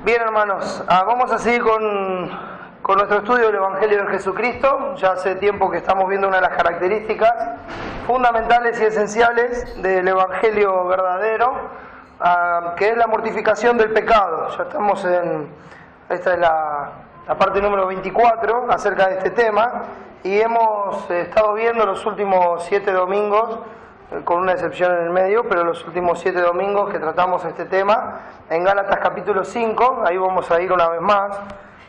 Bien, hermanos, vamos a seguir con nuestro estudio del Evangelio de Jesucristo. Ya hace tiempo que estamos viendo una de las características fundamentales y esenciales del Evangelio verdadero, que es la mortificación del pecado. Ya estamos esta es la parte número 24 acerca de este tema, y hemos estado viendo los últimos 7 domingos, con una excepción en el medio, pero los últimos 7 domingos que tratamos este tema, en Gálatas capítulo 5, ahí vamos a ir una vez más,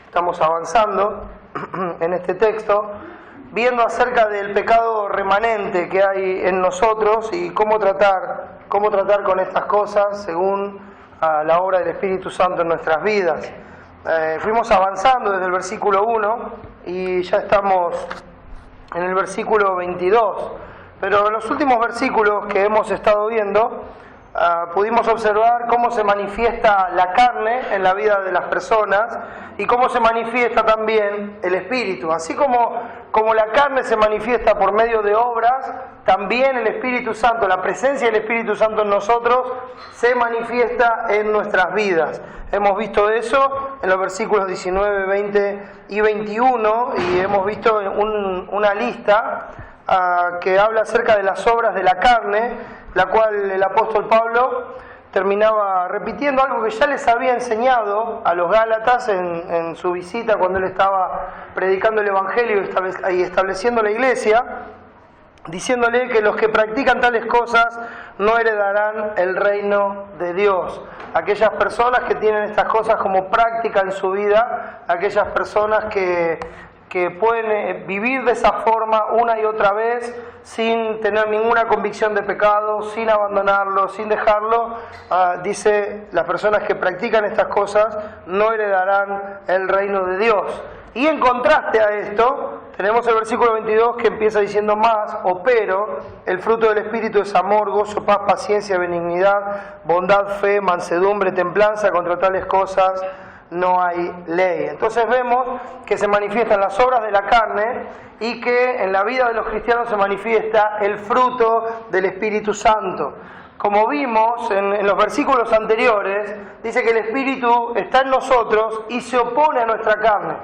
estamos avanzando en este texto, viendo acerca del pecado remanente que hay en nosotros y cómo tratar con estas cosas según la obra del Espíritu Santo en nuestras vidas. Fuimos avanzando desde el versículo 1 y ya estamos en el versículo 22. Pero en los últimos versículos que hemos estado viendo, pudimos observar cómo se manifiesta la carne en la vida de las personas y cómo se manifiesta también el Espíritu. Así como la carne se manifiesta por medio de obras, también el Espíritu Santo, la presencia del Espíritu Santo en nosotros, se manifiesta en nuestras vidas. Hemos visto eso en los versículos 19, 20 y 21, y hemos visto una lista que habla acerca de las obras de la carne, la cual el apóstol Pablo terminaba repitiendo algo que ya les había enseñado a los Gálatas en su visita cuando él estaba predicando el Evangelio y estableciendo la iglesia, diciéndole que los que practican tales cosas no heredarán el reino de Dios. Aquellas personas que tienen estas cosas como práctica en su vida, aquellas personas que pueden vivir de esa forma una y otra vez sin tener ninguna convicción de pecado, sin abandonarlo, sin dejarlo, dice, las personas que practican estas cosas no heredarán el reino de Dios. Y en contraste a esto, tenemos el versículo 22 que empieza diciendo más, pero el fruto del Espíritu es amor, gozo, paz, paciencia, benignidad, bondad, fe, mansedumbre, templanza, contra tales cosas no hay ley. Entonces vemos que se manifiestan las obras de la carne y que en la vida de los cristianos se manifiesta el fruto del Espíritu Santo. Como vimos en los versículos anteriores, dice que el Espíritu está en nosotros y se opone a nuestra carne.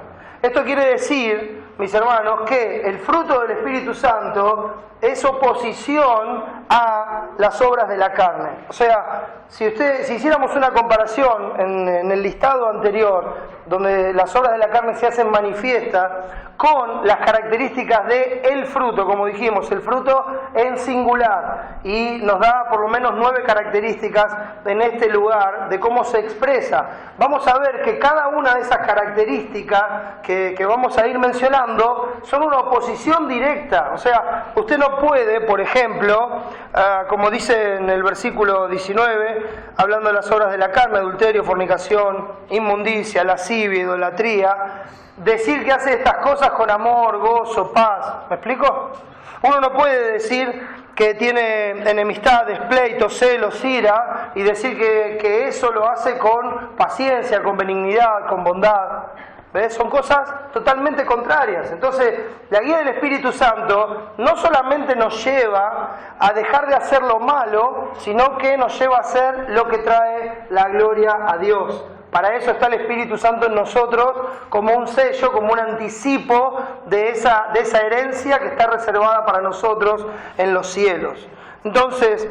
Esto quiere decir, mis hermanos, que el fruto del Espíritu Santo es oposición a las obras de la carne. O sea, si hiciéramos una comparación en el listado anterior, donde las obras de la carne se hacen manifiestas, con las características del fruto, como dijimos, el fruto en singular, y nos da por lo menos 9 características en este lugar de cómo se expresa. Vamos a ver que cada una de esas características que vamos a ir mencionando son una oposición directa. O sea, usted no puede, por ejemplo, como dice en el versículo 19, hablando de las obras de la carne, adulterio, fornicación, inmundicia, lascivia, idolatría, decir que hace estas cosas con amor, gozo, paz. ¿Me explico? Uno no puede decir que tiene enemistades, pleitos, celos, ira, y decir que eso lo hace con paciencia, con benignidad, con bondad. ¿Ves? Son cosas totalmente contrarias. Entonces, la guía del Espíritu Santo no solamente nos lleva a dejar de hacer lo malo, sino que nos lleva a hacer lo que trae la gloria a Dios. Para eso está el Espíritu Santo en nosotros como un sello, como un anticipo de esa herencia que está reservada para nosotros en los cielos. Entonces,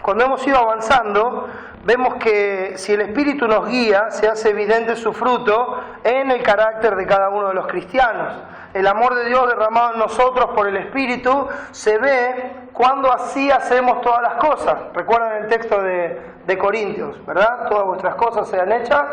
cuando hemos ido avanzando, vemos que si el Espíritu nos guía, se hace evidente su fruto en el carácter de cada uno de los cristianos. El amor de Dios derramado en nosotros por el Espíritu se ve cuando así hacemos todas las cosas. Recuerdan el texto de Corintios, ¿verdad? Todas vuestras cosas sean hechas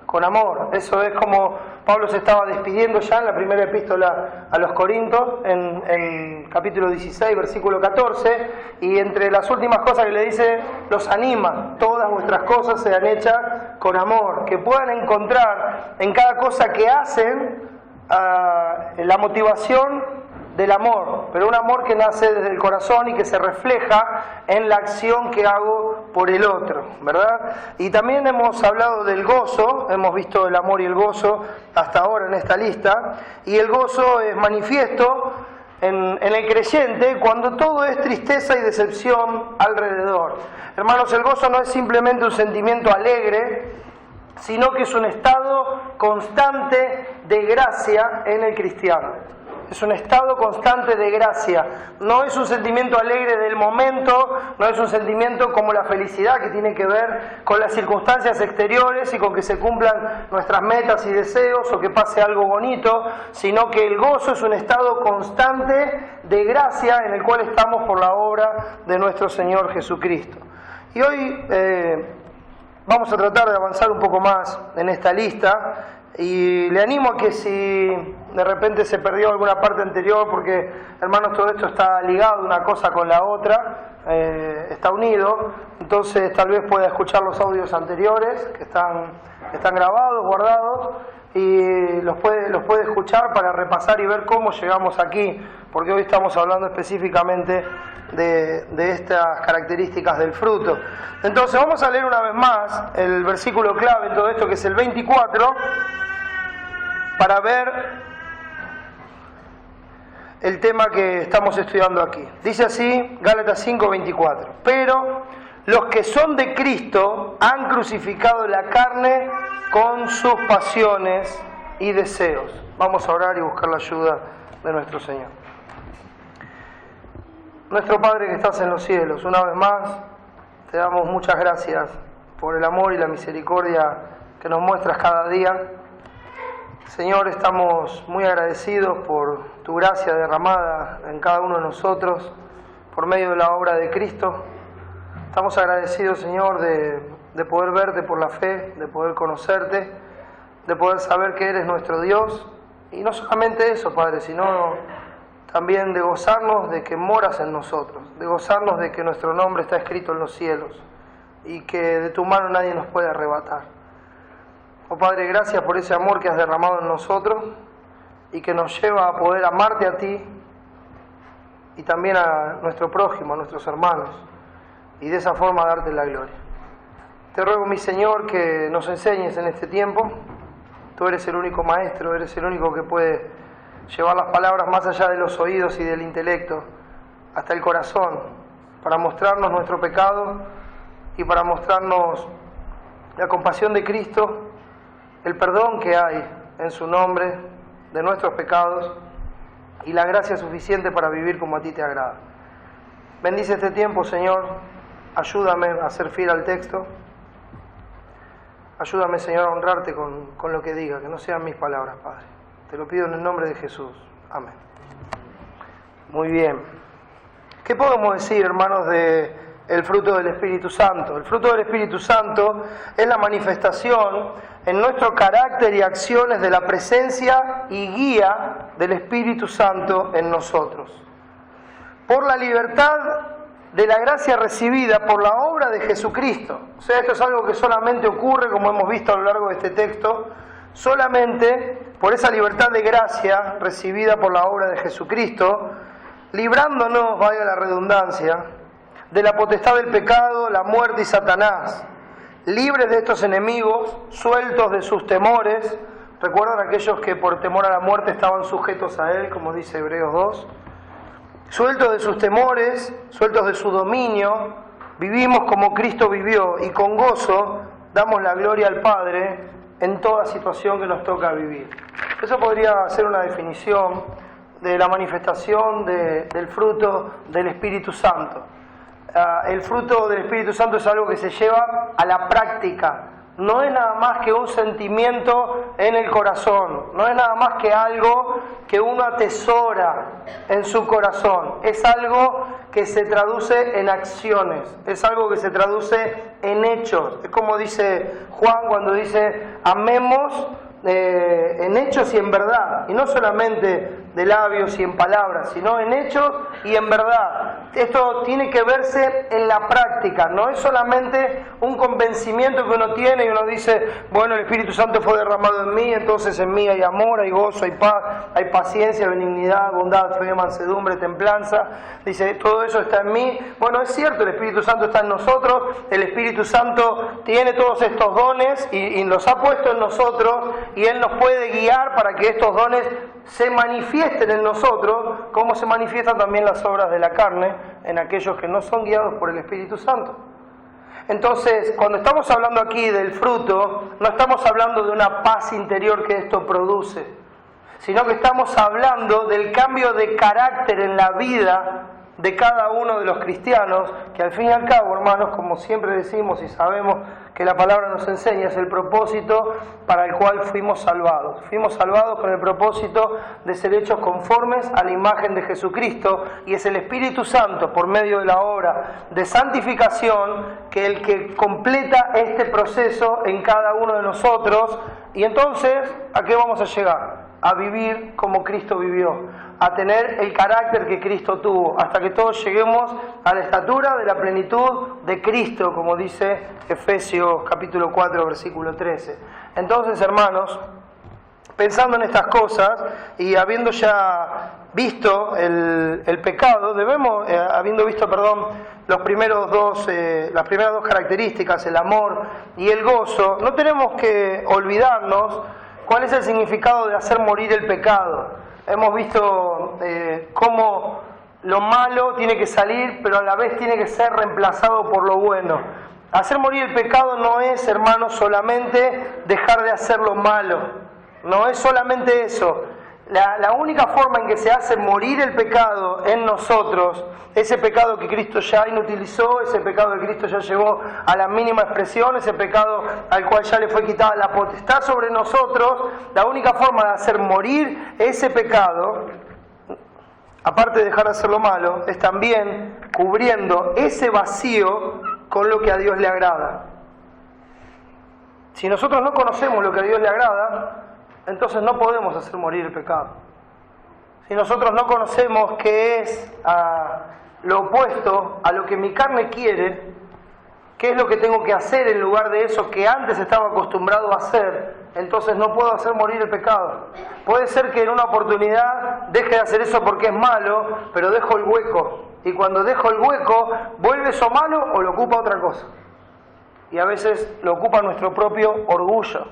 con amor. Eso es como Pablo se estaba despidiendo ya en la primera epístola a los Corintios, en el capítulo 16, versículo 14, y entre las últimas cosas que le dice, los anima, todas vuestras cosas sean hechas con amor, que puedan encontrar en cada cosa que hacen la motivación del amor, pero un amor que nace desde el corazón y que se refleja en la acción que hago por el otro, ¿verdad? Y también hemos hablado del gozo, hemos visto el amor y el gozo hasta ahora en esta lista, y el gozo es manifiesto en el creyente cuando todo es tristeza y decepción alrededor. Hermanos, el gozo no es simplemente un sentimiento alegre, sino que es un estado constante de gracia en el cristiano. Es un estado constante de gracia. No es un sentimiento alegre del momento, no es un sentimiento como la felicidad que tiene que ver con las circunstancias exteriores y con que se cumplan nuestras metas y deseos o que pase algo bonito, sino que el gozo es un estado constante de gracia en el cual estamos por la obra de nuestro Señor Jesucristo. Y hoy vamos a tratar de avanzar un poco más en esta lista. Y le animo a que si de repente se perdió alguna parte anterior, porque hermanos, todo esto está ligado una cosa con la otra, está unido, entonces tal vez pueda escuchar los audios anteriores que están grabados, guardados, y los puede escuchar para repasar y ver cómo llegamos aquí, porque hoy estamos hablando específicamente de estas características del fruto. Entonces vamos a leer una vez más el versículo clave en todo esto, que es el 24, para ver el tema que estamos estudiando aquí. Dice así, Gálatas 5:24: pero los que son de Cristo han crucificado la carne con sus pasiones y deseos. Vamos a orar y buscar la ayuda de nuestro Señor. Nuestro Padre que estás en los cielos, una vez más te damos muchas gracias por el amor y la misericordia que nos muestras cada día. Señor, estamos muy agradecidos por tu gracia derramada en cada uno de nosotros por medio de la obra de Cristo. Estamos agradecidos, Señor, de poder verte por la fe, de poder conocerte, de poder saber que eres nuestro Dios. Y no solamente eso, Padre, sino también de gozarnos de que moras en nosotros, de gozarnos de que nuestro nombre está escrito en los cielos y que de tu mano nadie nos puede arrebatar. Oh Padre, gracias por ese amor que has derramado en nosotros y que nos lleva a poder amarte a ti y también a nuestro prójimo, a nuestros hermanos, y de esa forma darte la gloria. Te ruego, mi Señor, que nos enseñes en este tiempo. Tú eres el único maestro, eres el único que puede llevar las palabras más allá de los oídos y del intelecto, hasta el corazón, para mostrarnos nuestro pecado y para mostrarnos la compasión de Cristo, el perdón que hay en su nombre de nuestros pecados y la gracia suficiente para vivir como a ti te agrada. Bendice este tiempo, Señor. Ayúdame a ser fiel al texto. Ayúdame, Señor, a honrarte con lo que diga, que no sean mis palabras, Padre. Te lo pido en el nombre de Jesús. Amén. Muy bien. ¿Qué podemos decir, hermanos, del fruto del Espíritu Santo? El fruto del Espíritu Santo es la manifestación en nuestro carácter y acciones de la presencia y guía del Espíritu Santo en nosotros. Por la libertad de la gracia recibida por la obra de Jesucristo. O sea, esto es algo que solamente ocurre, como hemos visto a lo largo de este texto, solamente por esa libertad de gracia recibida por la obra de Jesucristo, librándonos, valga la redundancia, de la potestad del pecado, la muerte y Satanás, libres de estos enemigos, sueltos de sus temores. ¿Recuerdan aquellos que por temor a la muerte estaban sujetos a él, como dice Hebreos 2? Sueltos de sus temores, sueltos de su dominio, vivimos como Cristo vivió y con gozo damos la gloria al Padre en toda situación que nos toca vivir. Eso podría ser una definición de la manifestación del fruto del Espíritu Santo. El fruto del Espíritu Santo es algo que se lleva a la práctica. No es nada más que un sentimiento en el corazón, no es nada más que algo que uno atesora en su corazón, es algo que se traduce en acciones, es algo que se traduce en hechos. Es como dice Juan cuando dice, amemos en hechos y en verdad, y no solamente de labios y en palabras, sino en hechos y en verdad. Esto tiene que verse en la práctica, no es solamente un convencimiento que uno tiene y uno dice, bueno, el Espíritu Santo fue derramado en mí, entonces en mí hay amor, hay gozo, hay paz, hay paciencia, benignidad, bondad, fe, mansedumbre, templanza. Dice, todo eso está en mí. Bueno, es cierto, el Espíritu Santo está en nosotros, el Espíritu Santo tiene todos estos dones y los ha puesto en nosotros, y Él nos puede guiar para que estos dones se manifiesten en nosotros, como se manifiestan también las obras de la carne en aquellos que no son guiados por el Espíritu Santo. Entonces, cuando estamos hablando aquí del fruto, no estamos hablando de una paz interior que esto produce, sino que estamos hablando del cambio de carácter en la vida de cada uno de los cristianos, que al fin y al cabo, hermanos, como siempre decimos y sabemos que la palabra nos enseña, es el propósito para el cual fuimos salvados. Fuimos salvados con el propósito de ser hechos conformes a la imagen de Jesucristo, y es el Espíritu Santo, por medio de la obra de santificación, que el que completa este proceso en cada uno de nosotros. Y entonces, ¿a qué vamos a llegar? A vivir como Cristo vivió, a tener el carácter que Cristo tuvo, hasta que todos lleguemos a la estatura de la plenitud de Cristo, como dice Efesios capítulo 4, versículo 13. Entonces, hermanos, pensando en estas cosas y habiendo ya visto el pecado, habiendo visto, las primeras dos características, el amor y el gozo, no tenemos que olvidarnos cuál es el significado de hacer morir el pecado. Hemos visto cómo lo malo tiene que salir, pero a la vez tiene que ser reemplazado por lo bueno. Hacer morir el pecado no es, hermanos, solamente dejar de hacer lo malo. No es solamente eso. La única forma en que se hace morir el pecado en nosotros, ese pecado que Cristo ya inutilizó, ese pecado que Cristo ya llevó a la mínima expresión, ese pecado al cual ya le fue quitada la potestad sobre nosotros, la única forma de hacer morir ese pecado, aparte de dejar de hacer lo malo, es también cubriendo ese vacío con lo que a Dios le agrada. Si nosotros no conocemos lo que a Dios le agrada, entonces no podemos hacer morir el pecado. Si nosotros no conocemos qué es lo opuesto a lo que mi carne quiere, qué es lo que tengo que hacer en lugar de eso que antes estaba acostumbrado a hacer, entonces no puedo hacer morir el pecado. Puede ser que en una oportunidad deje de hacer eso porque es malo, pero dejo el hueco. Y cuando dejo el hueco, ¿vuelve eso malo o lo ocupa otra cosa? Y a veces lo ocupa nuestro propio orgullo.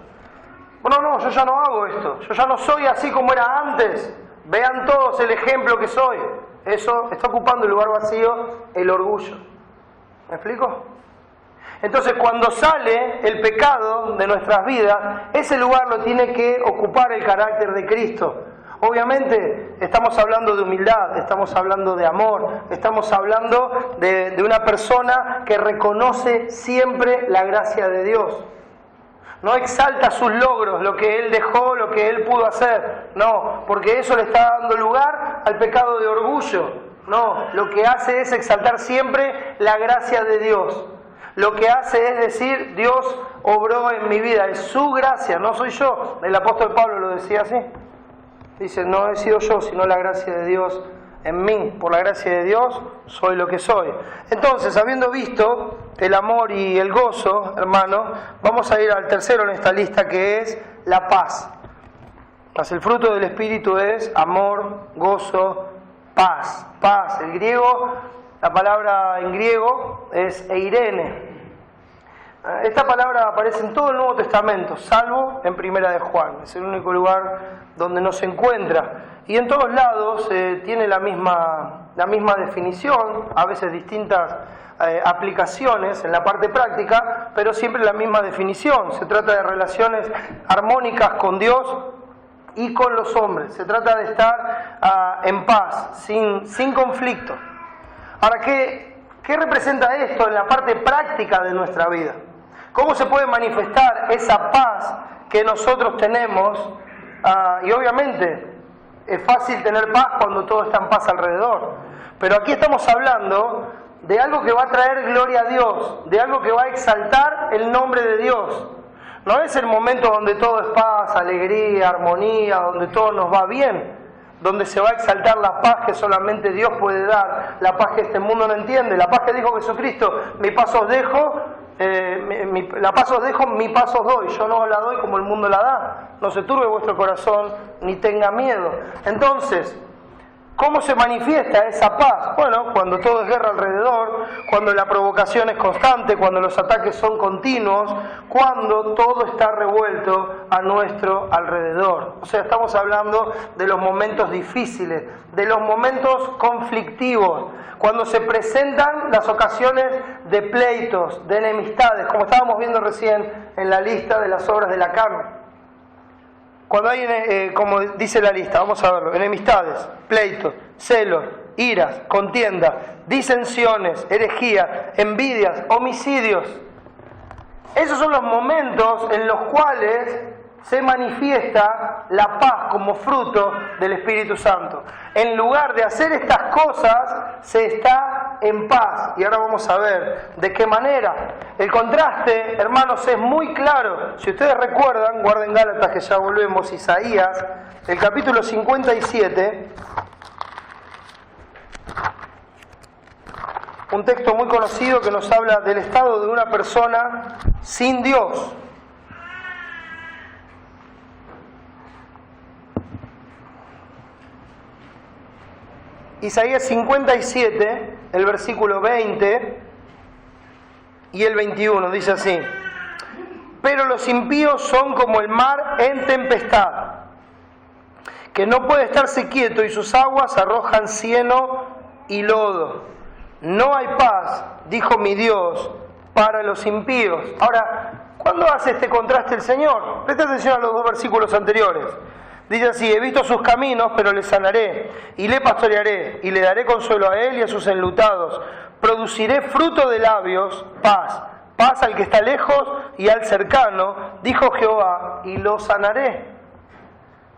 Bueno, no, yo ya no hago esto, yo ya no soy así como era antes, vean todos el ejemplo que soy. Eso está ocupando el lugar vacío, el orgullo. ¿Me explico? Entonces, cuando sale el pecado de nuestras vidas, ese lugar lo tiene que ocupar el carácter de Cristo. Obviamente estamos hablando de humildad, estamos hablando de amor, estamos hablando de una persona que reconoce siempre la gracia de Dios. No exalta sus logros, lo que él dejó, lo que él pudo hacer. No, porque eso le está dando lugar al pecado de orgullo. No, lo que hace es exaltar siempre la gracia de Dios. Lo que hace es decir, Dios obró en mi vida, es su gracia, no soy yo. El apóstol Pablo lo decía así. Dice, no he sido yo, sino la gracia de Dios en mí. Por la gracia de Dios soy lo que soy. Entonces, habiendo visto el amor y el gozo, hermano, vamos a ir al tercero en esta lista, que es la paz. Pues el fruto del Espíritu es amor, gozo, paz. Paz. La palabra en griego es eirene. Esta palabra aparece en todo el Nuevo Testamento, salvo en Primera de Juan. Es el único lugar donde no se encuentra. Y en todos lados tiene la misma definición, a veces distintas aplicaciones en la parte práctica, pero siempre la misma definición. Se trata de relaciones armónicas con Dios y con los hombres. Se trata de estar en paz, sin conflicto. Ahora, ¿qué representa esto en la parte práctica de nuestra vida? ¿Cómo se puede manifestar esa paz que nosotros tenemos? Y obviamente es fácil tener paz cuando todo está en paz alrededor. Pero aquí estamos hablando de algo que va a traer gloria a Dios, de algo que va a exaltar el nombre de Dios. No es el momento donde todo es paz, alegría, armonía, donde todo nos va bien, donde se va a exaltar la paz que solamente Dios puede dar, la paz que este mundo no entiende, la paz que dijo Jesucristo, mi paz os dejo, mi paz os doy, yo no la doy como el mundo la da, no se turbe vuestro corazón ni tenga miedo. Entonces, ¿Cómo se manifiesta esa paz? Bueno, cuando todo es guerra alrededor, cuando la provocación es constante, cuando los ataques son continuos, cuando todo está revuelto a nuestro alrededor. O sea, estamos hablando de los momentos difíciles, de los momentos conflictivos, cuando se presentan las ocasiones de pleitos, de enemistades, como estábamos viendo recién en la lista de las obras de la carne. Cuando hay, como dice la lista, vamos a verlo, enemistades, pleitos, celos, iras, contiendas, disensiones, herejías, envidias, homicidios. Esos son los momentos en los cuales se manifiesta la paz como fruto del Espíritu Santo. En lugar de hacer estas cosas, se está en paz. Y ahora vamos a ver de qué manera. El contraste, hermanos, es muy claro. Si ustedes recuerdan, guarden Gálatas que ya volvemos, Isaías, el capítulo 57, un texto muy conocido que nos habla del estado de una persona sin Dios. Isaías 57, el versículo 20 y el 21, dice así: pero los impíos son como el mar en tempestad, que no puede estarse quieto y sus aguas arrojan cieno y lodo. No hay paz, dijo mi Dios, para los impíos. Ahora, ¿cuándo hace este contraste el Señor? Presta atención a los dos versículos anteriores. Dice así: he visto sus caminos, pero le sanaré, y le pastorearé, y le daré consuelo a él y a sus enlutados. Produciré fruto de labios, paz, paz al que está lejos y al cercano, dijo Jehová, y lo sanaré.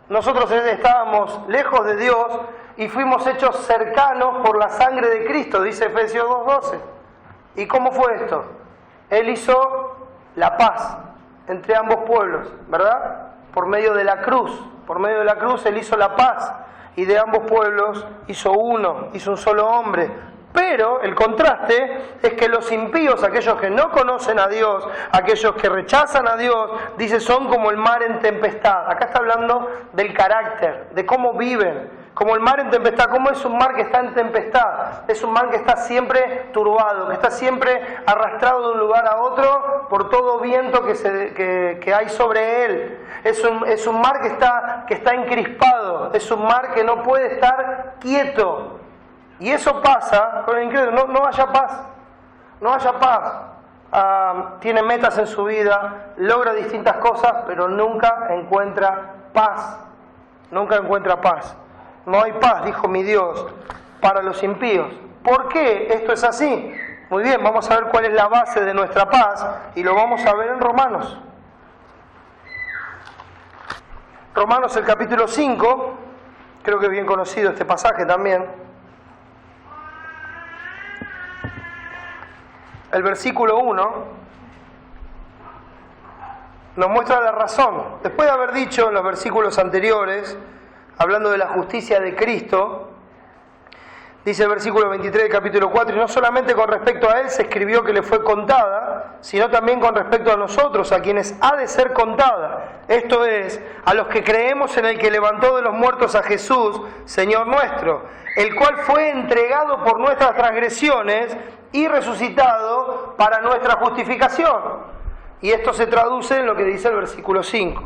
Nosotros estábamos lejos de Dios y fuimos hechos cercanos por la sangre de Cristo, dice Efesios 2:12. ¿Y cómo fue esto? Él hizo la paz entre ambos pueblos, ¿verdad? Por medio de la cruz. Por medio de la cruz Él hizo la paz y de ambos pueblos hizo uno, hizo un solo hombre. Pero el contraste es que los impíos, aquellos que no conocen a Dios, aquellos que rechazan a Dios, dice, son como el mar en tempestad. Acá está hablando del carácter, de cómo viven. Como el mar en tempestad. ¿Cómo es un mar que está en tempestad? Es un mar que está siempre turbado, que está siempre arrastrado de un lugar a otro por todo viento que hay sobre él. Es un mar que está encrispado, es un mar que no puede estar quieto. Y eso pasa con el incrédulo. No haya paz, no haya paz. Tiene metas en su vida, logra distintas cosas, pero nunca encuentra paz. Nunca encuentra paz. No hay paz, dijo mi Dios, para los impíos. ¿Por qué esto es así? Muy bien, vamos a ver cuál es la base de nuestra paz y lo vamos a ver en Romanos. Romanos, el capítulo 5, creo que es bien conocido este pasaje también. El versículo 1 nos muestra la razón. Después de haber dicho en los versículos anteriores, hablando de la justicia de Cristo, dice el versículo 23 del capítulo 4, y no solamente con respecto a Él se escribió que le fue contada, sino también con respecto a nosotros, a quienes ha de ser contada. Esto es, a los que creemos en el que levantó de los muertos a Jesús, Señor nuestro, el cual fue entregado por nuestras transgresiones y resucitado para nuestra justificación. Y esto se traduce en lo que dice el versículo 5.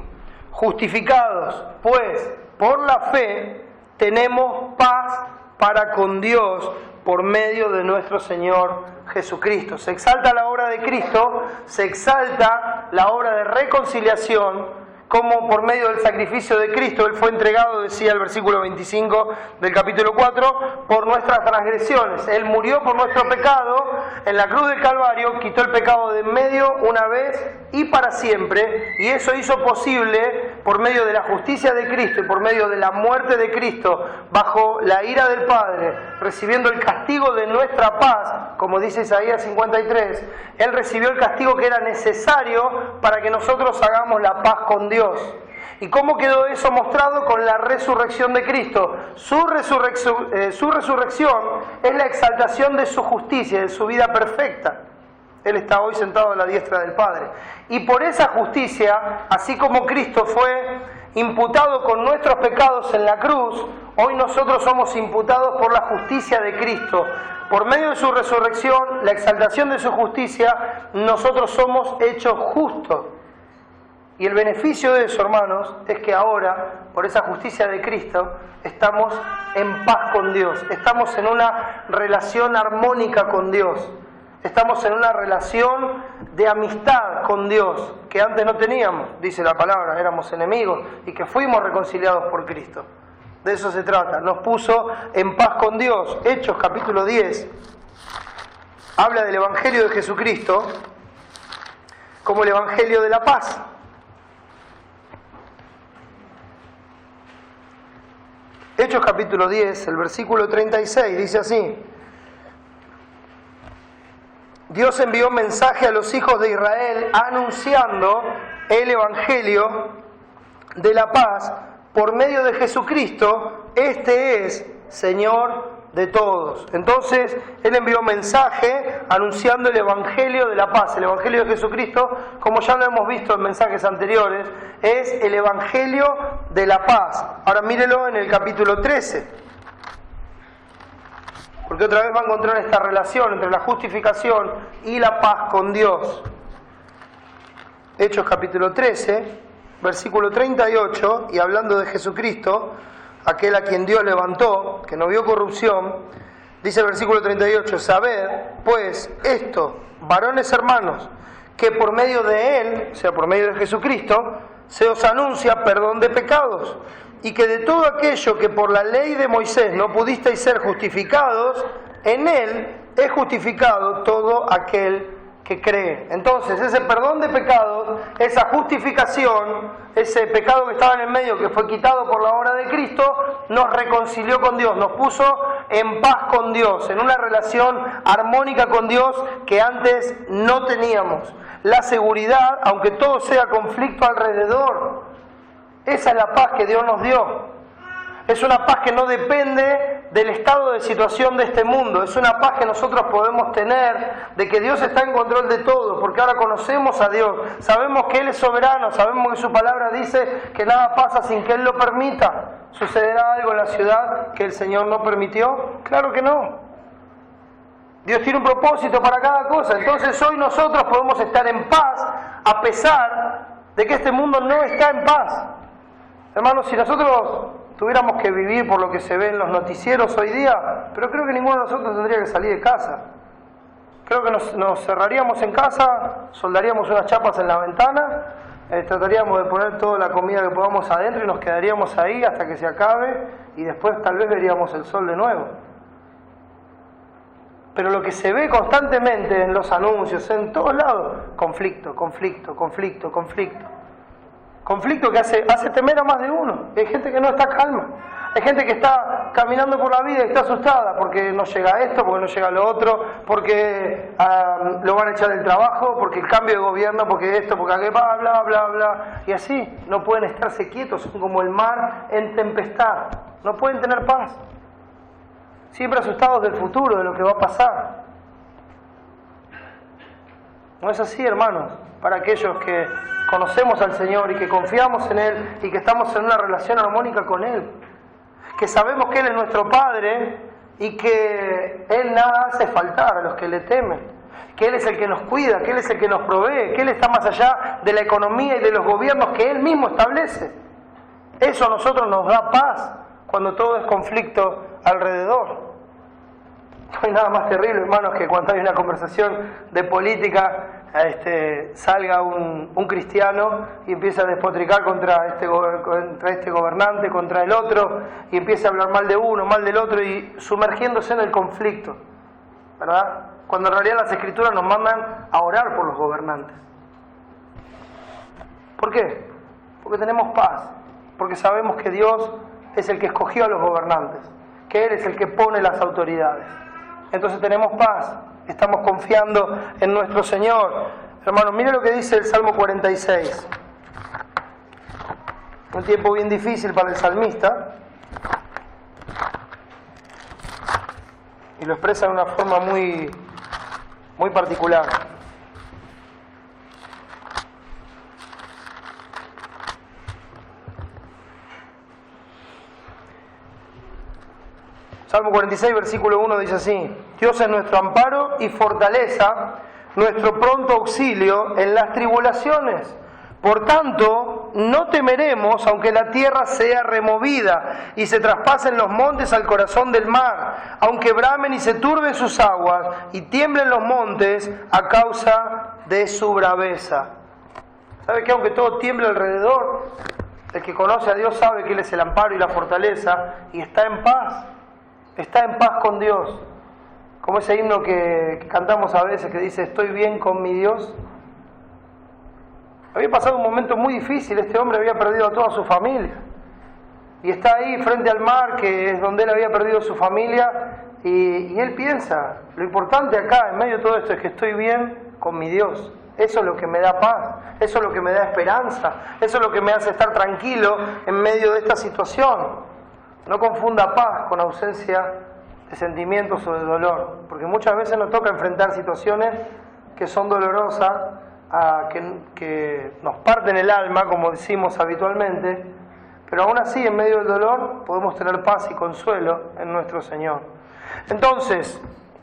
Justificados, pues, por la fe, tenemos paz para con Dios por medio de nuestro Señor Jesucristo. Se exalta la obra de Cristo, se exalta la obra de reconciliación, como por medio del sacrificio de Cristo Él fue entregado, decía el versículo 25 del capítulo 4, por nuestras transgresiones. Él murió por nuestro pecado en la cruz del Calvario, quitó el pecado de en medio una vez y para siempre, y eso hizo posible por medio de la justicia de Cristo y por medio de la muerte de Cristo bajo la ira del Padre, recibiendo el castigo de nuestra paz, como dice Isaías 53, Él recibió el castigo que era necesario para que nosotros hagamos la paz con Dios. ¿Y cómo quedó eso mostrado? Con la resurrección de Cristo. Su resurrección es la exaltación de su justicia, de su vida perfecta. Él está hoy sentado a la diestra del Padre. Y por esa justicia, así como Cristo fue imputado con nuestros pecados en la cruz, hoy nosotros somos imputados por la justicia de Cristo. Por medio de su resurrección, la exaltación de su justicia, nosotros somos hechos justos. Y el beneficio de eso, hermanos, es que ahora, por esa justicia de Cristo, estamos en paz con Dios. Estamos en una relación armónica con Dios. Estamos en una relación de amistad con Dios, que antes no teníamos, dice la palabra, éramos enemigos y que fuimos reconciliados por Cristo. De eso se trata, nos puso en paz con Dios. Hechos capítulo 10 habla del Evangelio de Jesucristo como el Evangelio de la paz. Hechos capítulo 10, el versículo 36, dice así: Dios envió mensaje a los hijos de Israel anunciando el Evangelio de la paz por medio de Jesucristo. Este es Señor de todos. Entonces, Él envió mensaje anunciando el Evangelio de la paz. El Evangelio de Jesucristo, como ya lo hemos visto en mensajes anteriores, es el Evangelio de la paz. Ahora mírelo en el capítulo 13. Porque otra vez va a encontrar esta relación entre la justificación y la paz con Dios. Hechos capítulo 13, versículo 38, y hablando de Jesucristo, aquel a quien Dios levantó, que no vio corrupción, dice el versículo 38, sabed, pues, esto, varones hermanos, que por medio de Él, o sea, por medio de Jesucristo, se os anuncia perdón de pecados, y que de todo aquello que por la ley de Moisés no pudisteis ser justificados, en Él es justificado todo aquel que cree. Entonces, ese perdón de pecados, esa justificación, ese pecado que estaba en el medio, que fue quitado por la obra de Cristo, nos reconcilió con Dios, nos puso en paz con Dios, en una relación armónica con Dios que antes no teníamos. La seguridad, aunque todo sea conflicto alrededor, esa es la paz que Dios nos dio. Es una paz que no depende del estado de situación de este mundo. Es una paz que nosotros podemos tener de que Dios está en control de todo, porque ahora conocemos a Dios. Sabemos que Él es soberano, sabemos que su palabra dice que nada pasa sin que Él lo permita. ¿Sucederá algo en la ciudad que el Señor no permitió? Claro que no. Dios tiene un propósito para cada cosa. Entonces hoy nosotros podemos estar en paz a pesar de que este mundo no está en paz. Hermanos, si nosotros tuviéramos que vivir por lo que se ve en los noticieros hoy día, pero creo que ninguno de nosotros tendría que salir de casa. Creo que nos cerraríamos en casa, soldaríamos unas chapas en la ventana, trataríamos de poner toda la comida que podamos adentro y nos quedaríamos ahí hasta que se acabe y después tal vez veríamos el sol de nuevo. Pero lo que se ve constantemente en los anuncios, en todos lados, conflicto, conflicto, conflicto, conflicto. Conflicto que hace temer a más de uno. Hay gente que no está calma. Hay gente que está caminando por la vida y está asustada porque no llega esto, porque no llega lo otro, porque lo van a echar del trabajo, porque el cambio de gobierno, porque esto, porque aquello, bla, bla, bla, bla. Y así, no pueden estarse quietos, son como el mar en tempestad. No pueden tener paz. Siempre asustados del futuro, de lo que va a pasar. No es así, hermanos, para aquellos que conocemos al Señor y que confiamos en Él y que estamos en una relación armónica con Él, que sabemos que Él es nuestro Padre y que Él nada hace faltar a los que le temen, que Él es el que nos cuida, que Él es el que nos provee, que Él está más allá de la economía y de los gobiernos que Él mismo establece. Eso a nosotros nos da paz cuando todo es conflicto alrededor. No hay nada más terrible, hermanos, que cuando hay una conversación de política salga un cristiano y empieza a despotricar contra este gobernante, contra el otro, y empieza a hablar mal de uno, mal del otro, y sumergiéndose en el conflicto, ¿verdad? Cuando en realidad las Escrituras nos mandan a orar por los gobernantes. ¿Por qué? Porque tenemos paz, porque sabemos que Dios es el que escogió a los gobernantes, que Él es el que pone las autoridades. Entonces tenemos paz, estamos confiando en nuestro Señor. Hermanos, mire lo que dice el Salmo 46. Un tiempo bien difícil para el salmista. Y lo expresa de una forma muy particular. Salmo 46, versículo 1 dice así: Dios es nuestro amparo y fortaleza, nuestro pronto auxilio en las tribulaciones. Por tanto, no temeremos, aunque la tierra sea removida y se traspasen los montes al corazón del mar, aunque bramen y se turben sus aguas y tiemblen los montes a causa de su braveza. ¿Sabe que aunque todo tiemble alrededor, el que conoce a Dios sabe que Él es el amparo y la fortaleza y está en paz? Está en paz con Dios. Como ese himno que cantamos a veces que dice: estoy bien con mi Dios. Había pasado un momento muy difícil, este hombre había perdido a toda su familia. Y está ahí frente al mar, que es donde él había perdido su familia, y él piensa, lo importante acá, en medio de todo esto, es que estoy bien con mi Dios. Eso es lo que me da paz, eso es lo que me da esperanza, eso es lo que me hace estar tranquilo en medio de esta situación. No confunda paz con ausencia de sentimientos o de dolor, porque muchas veces nos toca enfrentar situaciones que son dolorosas, que nos parten el alma, como decimos habitualmente, pero aún así, en medio del dolor, podemos tener paz y consuelo en nuestro Señor. Entonces,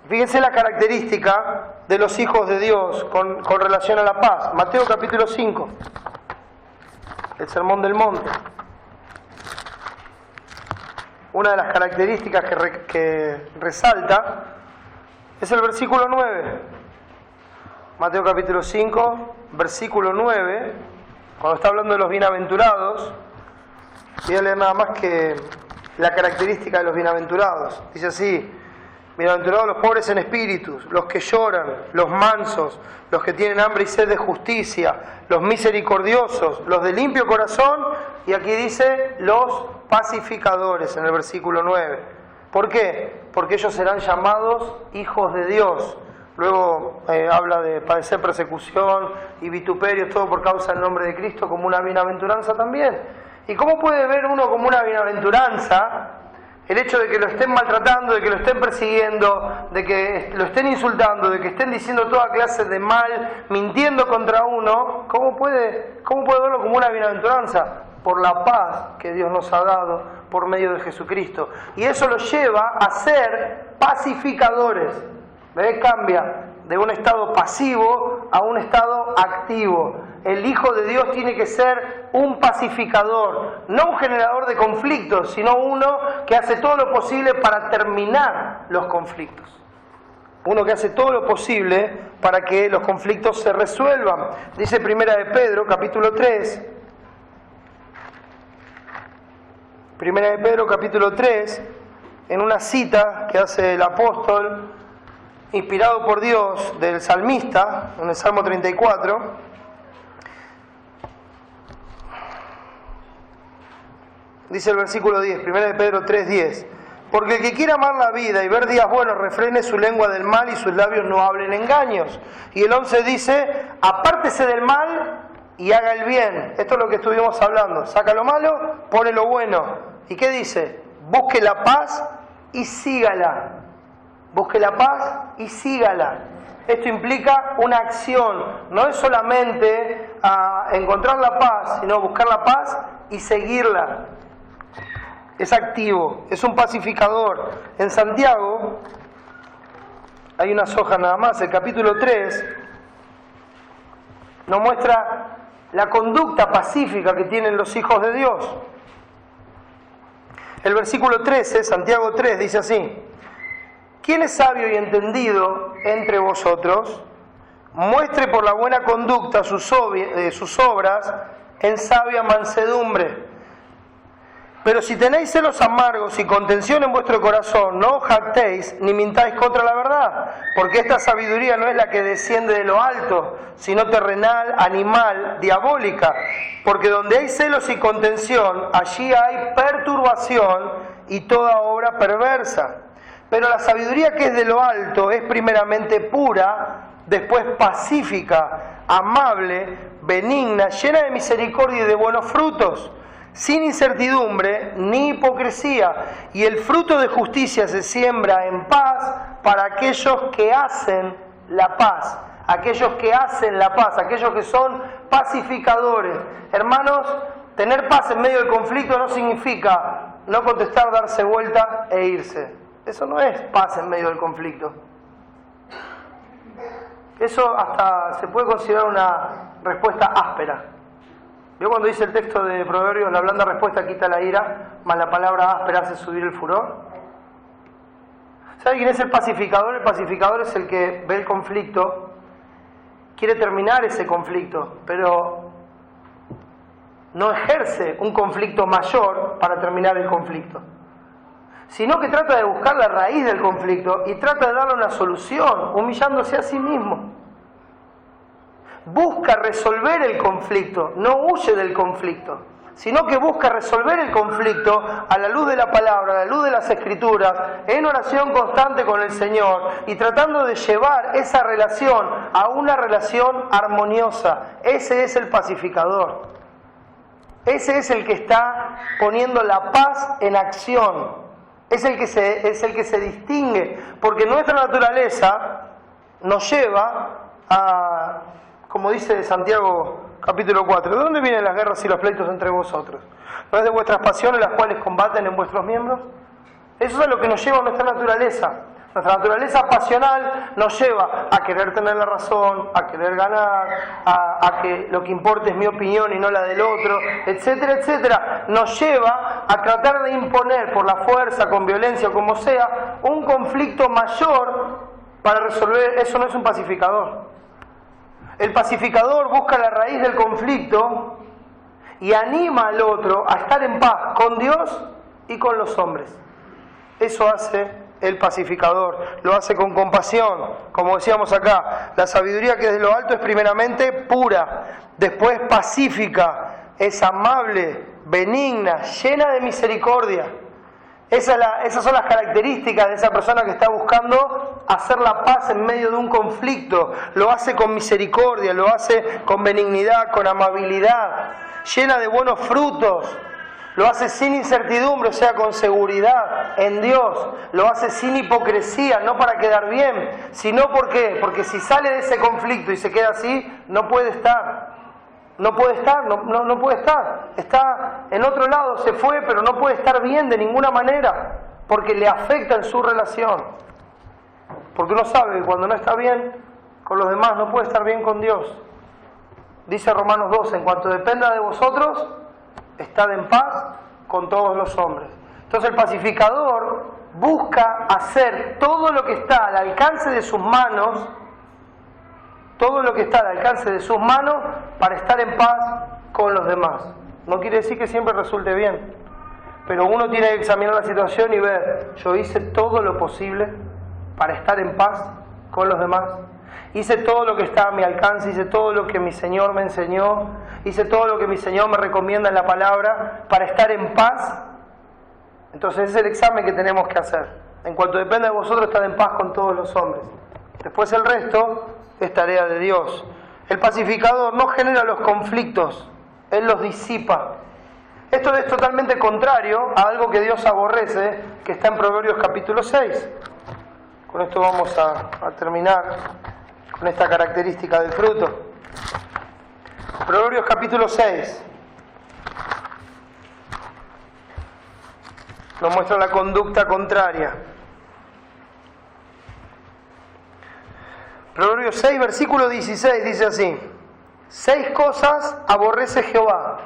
fíjense la característica de los hijos de Dios con relación a la paz. Mateo capítulo 5, el Sermón del Monte. Una de las características que resalta es el versículo 9. Mateo capítulo 5, versículo 9, cuando está hablando de los bienaventurados, voy a leer nada más que la característica de los bienaventurados. Dice así: bienaventurados los pobres en espíritu, los que lloran, los mansos, los que tienen hambre y sed de justicia, los misericordiosos, los de limpio corazón, y aquí dice los pacificadores en el versículo 9. ¿Por qué? Porque ellos serán llamados hijos de Dios. Luego habla de padecer persecución y vituperios, todo por causa del nombre de Cristo, como una bienaventuranza también. ¿Y cómo puede ver uno como una bienaventuranza el hecho de que lo estén maltratando, de que lo estén persiguiendo, de que lo estén insultando, de que estén diciendo toda clase de mal, mintiendo contra uno? ¿Cómo puede verlo como una bienaventuranza? Por la paz que Dios nos ha dado por medio de Jesucristo. Y eso los lleva a ser pacificadores. ¿Ves? Cambia de un estado pasivo a un estado activo. El Hijo de Dios tiene que ser un pacificador, no un generador de conflictos, sino uno que hace todo lo posible para terminar los conflictos. Uno que hace todo lo posible para que los conflictos se resuelvan. Dice Primera de Pedro, capítulo 3. Primera de Pedro, capítulo 3, en una cita que hace el apóstol, inspirado por Dios, del salmista, en el Salmo 34, dice el versículo 10, 1 de Pedro 3:10: porque el que quiera amar la vida y ver días buenos, refrene su lengua del mal y sus labios no hablen engaños. Y el 11 dice: apártese del mal y haga el bien. Esto es lo que estuvimos hablando. Saca lo malo, pone lo bueno. ¿Y qué dice? Busque la paz y sígala. Busque la paz y sígala. Esto implica una acción. No es solamente encontrar la paz, sino buscar la paz y seguirla. Es activo, es un pacificador. En Santiago, hay unas hojas nada más, el capítulo 3 nos muestra la conducta pacífica que tienen los hijos de Dios. El versículo 13, Santiago 3, dice así: ¿quién es sabio y entendido entre vosotros? Muestre por la buena conducta sus obras en sabia mansedumbre. Pero si tenéis celos amargos y contención en vuestro corazón, no os jactéis ni mintáis contra la verdad, porque esta sabiduría no es la que desciende de lo alto, sino terrenal, animal, diabólica. Porque donde hay celos y contención, allí hay perturbación y toda obra perversa. Pero la sabiduría que es de lo alto es primeramente pura, después pacífica, amable, benigna, llena de misericordia y de buenos frutos, sin incertidumbre ni hipocresía, y el fruto de justicia se siembra en paz para aquellos que hacen la paz. Aquellos que hacen la paz, aquellos que son pacificadores. Hermanos, tener paz en medio del conflicto no significa no contestar, darse vuelta e irse. Eso no es paz en medio del conflicto. Eso hasta se puede considerar una respuesta áspera. ¿Vio cuando dice el texto de Proverbios, la blanda respuesta quita la ira, mas la palabra áspera hace subir el furor? ¿Sabe quién es el pacificador? El pacificador es el que ve el conflicto, quiere terminar ese conflicto, pero no ejerce un conflicto mayor para terminar el conflicto, sino que trata de buscar la raíz del conflicto y trata de darle una solución, humillándose a sí mismo. Busca resolver el conflicto, no huye del conflicto, sino que busca resolver el conflicto a la luz de la palabra, a la luz de las Escrituras, en oración constante con el Señor y tratando de llevar esa relación a una relación armoniosa. Ese es el pacificador. Ese es el que está poniendo la paz en acción. Es el que se distingue, porque nuestra naturaleza nos lleva a, como dice Santiago capítulo 4, ¿de dónde vienen las guerras y los pleitos entre vosotros? ¿No es de vuestras pasiones las cuales combaten en vuestros miembros? Eso es lo que nos lleva a nuestra naturaleza. Nuestra naturaleza pasional nos lleva a querer tener la razón, a querer ganar, a que lo que importa es mi opinión y no la del otro, etcétera, etcétera. Nos lleva a tratar de imponer por la fuerza, con violencia o como sea, un conflicto mayor para resolver. Eso no es un pacificador. El pacificador busca la raíz del conflicto y anima al otro a estar en paz con Dios y con los hombres. Eso hace el pacificador, lo hace con compasión, como decíamos acá. La sabiduría que es de lo alto es primeramente pura, después pacífica, es amable, benigna, llena de misericordia. Esas son las características de esa persona que está buscando hacer la paz en medio de un conflicto. Lo hace con misericordia, lo hace con benignidad, con amabilidad, llena de buenos frutos. Lo hace sin incertidumbre, o sea, con seguridad en Dios. Lo hace sin hipocresía, no para quedar bien, sino ¿por qué? Porque si sale de ese conflicto y se queda así, no puede estar. No puede estar, no puede estar. Está en otro lado, se fue, pero no puede estar bien de ninguna manera, porque le afecta en su relación. Porque uno sabe que cuando no está bien con los demás, no puede estar bien con Dios. Dice Romanos 12, en cuanto dependa de vosotros, estad en paz con todos los hombres. Entonces el pacificador busca hacer todo lo que está al alcance de sus manos, para estar en paz con los demás. No quiere decir que siempre resulte bien, pero uno tiene que examinar la situación y ver, yo hice todo lo posible para estar en paz con los demás. Hice todo lo que está a mi alcance, hice todo lo que mi Señor me enseñó, hice todo lo que mi Señor me recomienda en la palabra para estar en paz. Entonces ese es el examen que tenemos que hacer. En cuanto dependa de vosotros, estad en paz con todos los hombres. Después el resto es tarea de Dios. El pacificador no genera los conflictos, Él los disipa. Esto es totalmente contrario a algo que Dios aborrece, que está en Proverbios capítulo 6. Con esto vamos a terminar con esta característica del fruto. Proverbios capítulo 6 nos muestra la conducta contraria. Proverbios 6, versículo 16 dice así: 6 cosas aborrece Jehová,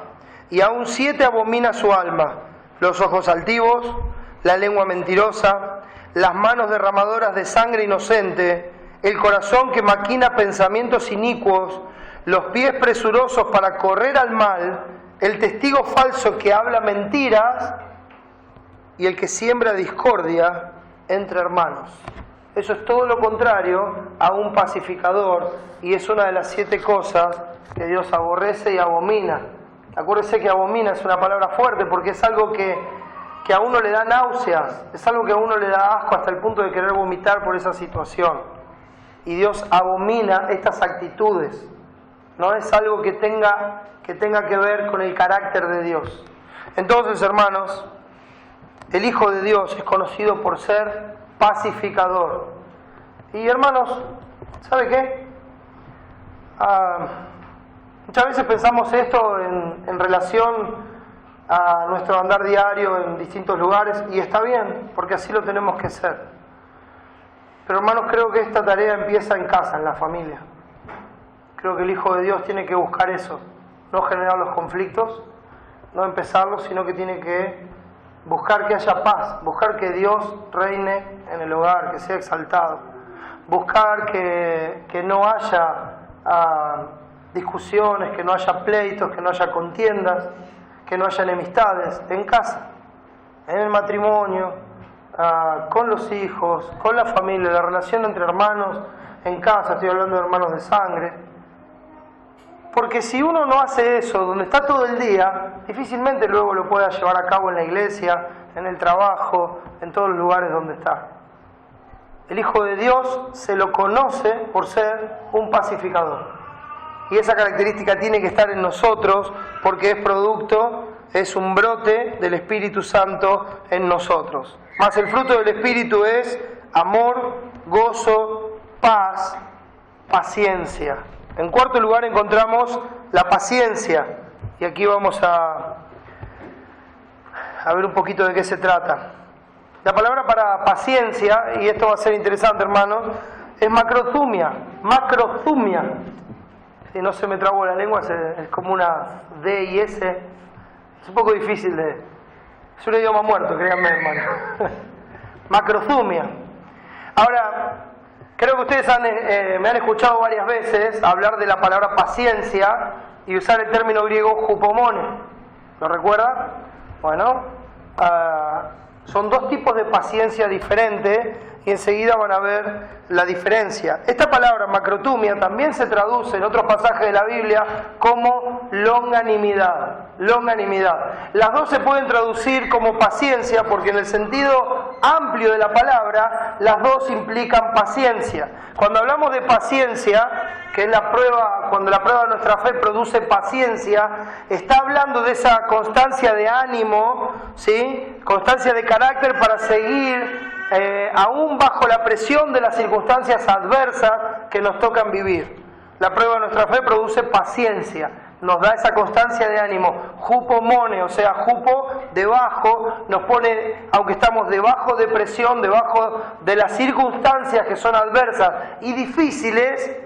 y aún 7 abomina su alma: los ojos altivos, la lengua mentirosa, las manos derramadoras de sangre inocente, el corazón que maquina pensamientos inicuos, los pies presurosos para correr al mal, el testigo falso que habla mentiras y el que siembra discordia entre hermanos. Eso es todo lo contrario a un pacificador y es una de las 7 cosas que Dios aborrece y abomina. Acuérdese que abomina es una palabra fuerte porque es algo que a uno le da náuseas, es algo que a uno le da asco hasta el punto de querer vomitar por esa situación. Y Dios abomina estas actitudes. No es algo que tenga que ver con el carácter de Dios. Entonces, hermanos, el Hijo de Dios es conocido por ser pacificador. Y hermanos, ¿sabe qué? Muchas veces pensamos esto en relación a nuestro andar diario en distintos lugares, y está bien, porque así lo tenemos que ser. Pero hermanos, creo que esta tarea empieza en casa, en la familia. Creo que el Hijo de Dios tiene que buscar eso, no generar los conflictos, no empezarlos, sino que tiene que buscar que haya paz, buscar que Dios reine en el hogar, que sea exaltado, buscar que no haya discusiones, que no haya pleitos, que no haya contiendas, que no haya enemistades en casa, en el matrimonio, con los hijos, con la familia, la relación entre hermanos en casa, estoy hablando de hermanos de sangre. Porque si uno no hace eso, donde está todo el día, difícilmente luego lo pueda llevar a cabo en la iglesia, en el trabajo, en todos los lugares donde está. El Hijo de Dios se lo conoce por ser un pacificador. Y esa característica tiene que estar en nosotros porque es producto, es un brote del Espíritu Santo en nosotros. Mas el fruto del Espíritu es amor, gozo, paz, paciencia. En cuarto lugar encontramos la paciencia. Y aquí vamos a ver un poquito de qué se trata. La palabra para paciencia, y esto va a ser interesante, hermanos, es macrothumia. Macrothumia. Si no se me trabó la lengua, es como una D y S. Es un poco difícil de... Es un idioma muerto, créanme, hermano. Macrothumia. Ahora, creo que ustedes me han escuchado varias veces hablar de la palabra paciencia y usar el término griego hupomone. ¿Lo recuerdan? Bueno, son dos tipos de paciencia diferentes y enseguida van a ver la diferencia. Esta palabra macrothumia también se traduce en otros pasajes de la Biblia como longanimidad. Longanimidad. Las dos se pueden traducir como paciencia porque en el sentido amplio de la palabra las dos implican paciencia. Cuando hablamos de paciencia, que es la prueba, cuando la prueba de nuestra fe produce paciencia, está hablando de esa constancia de ánimo, ¿sí? Constancia de carácter para seguir aún bajo la presión de las circunstancias adversas que nos tocan vivir. La prueba de nuestra fe produce paciencia, nos da esa constancia de ánimo. Hupomone, o sea, hupo, debajo, nos pone, aunque estamos debajo de presión, debajo de las circunstancias que son adversas y difíciles,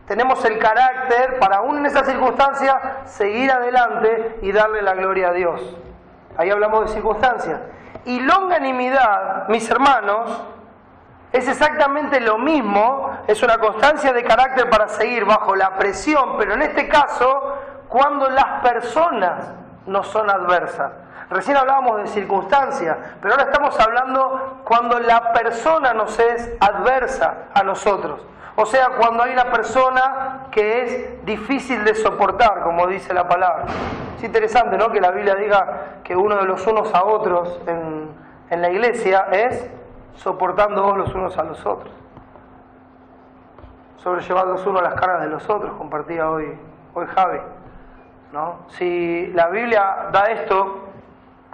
tenemos el carácter para aún en esas circunstancias seguir adelante y darle la gloria a Dios. Ahí hablamos de circunstancias. Y longanimidad, mis hermanos, es exactamente lo mismo, es una constancia de carácter para seguir bajo la presión, pero en este caso, cuando las personas no son adversas. Recién hablábamos de circunstancias, pero ahora estamos hablando cuando la persona nos es adversa a nosotros. O sea, cuando hay una persona que es difícil de soportar, como dice la palabra. Es interesante, ¿no?, que la Biblia diga que uno de los unos a otros en la iglesia es soportándoos los unos a los otros. Sobrellevad los unos a las cargas de los otros, compartía hoy Javi, ¿no? Si la Biblia da esto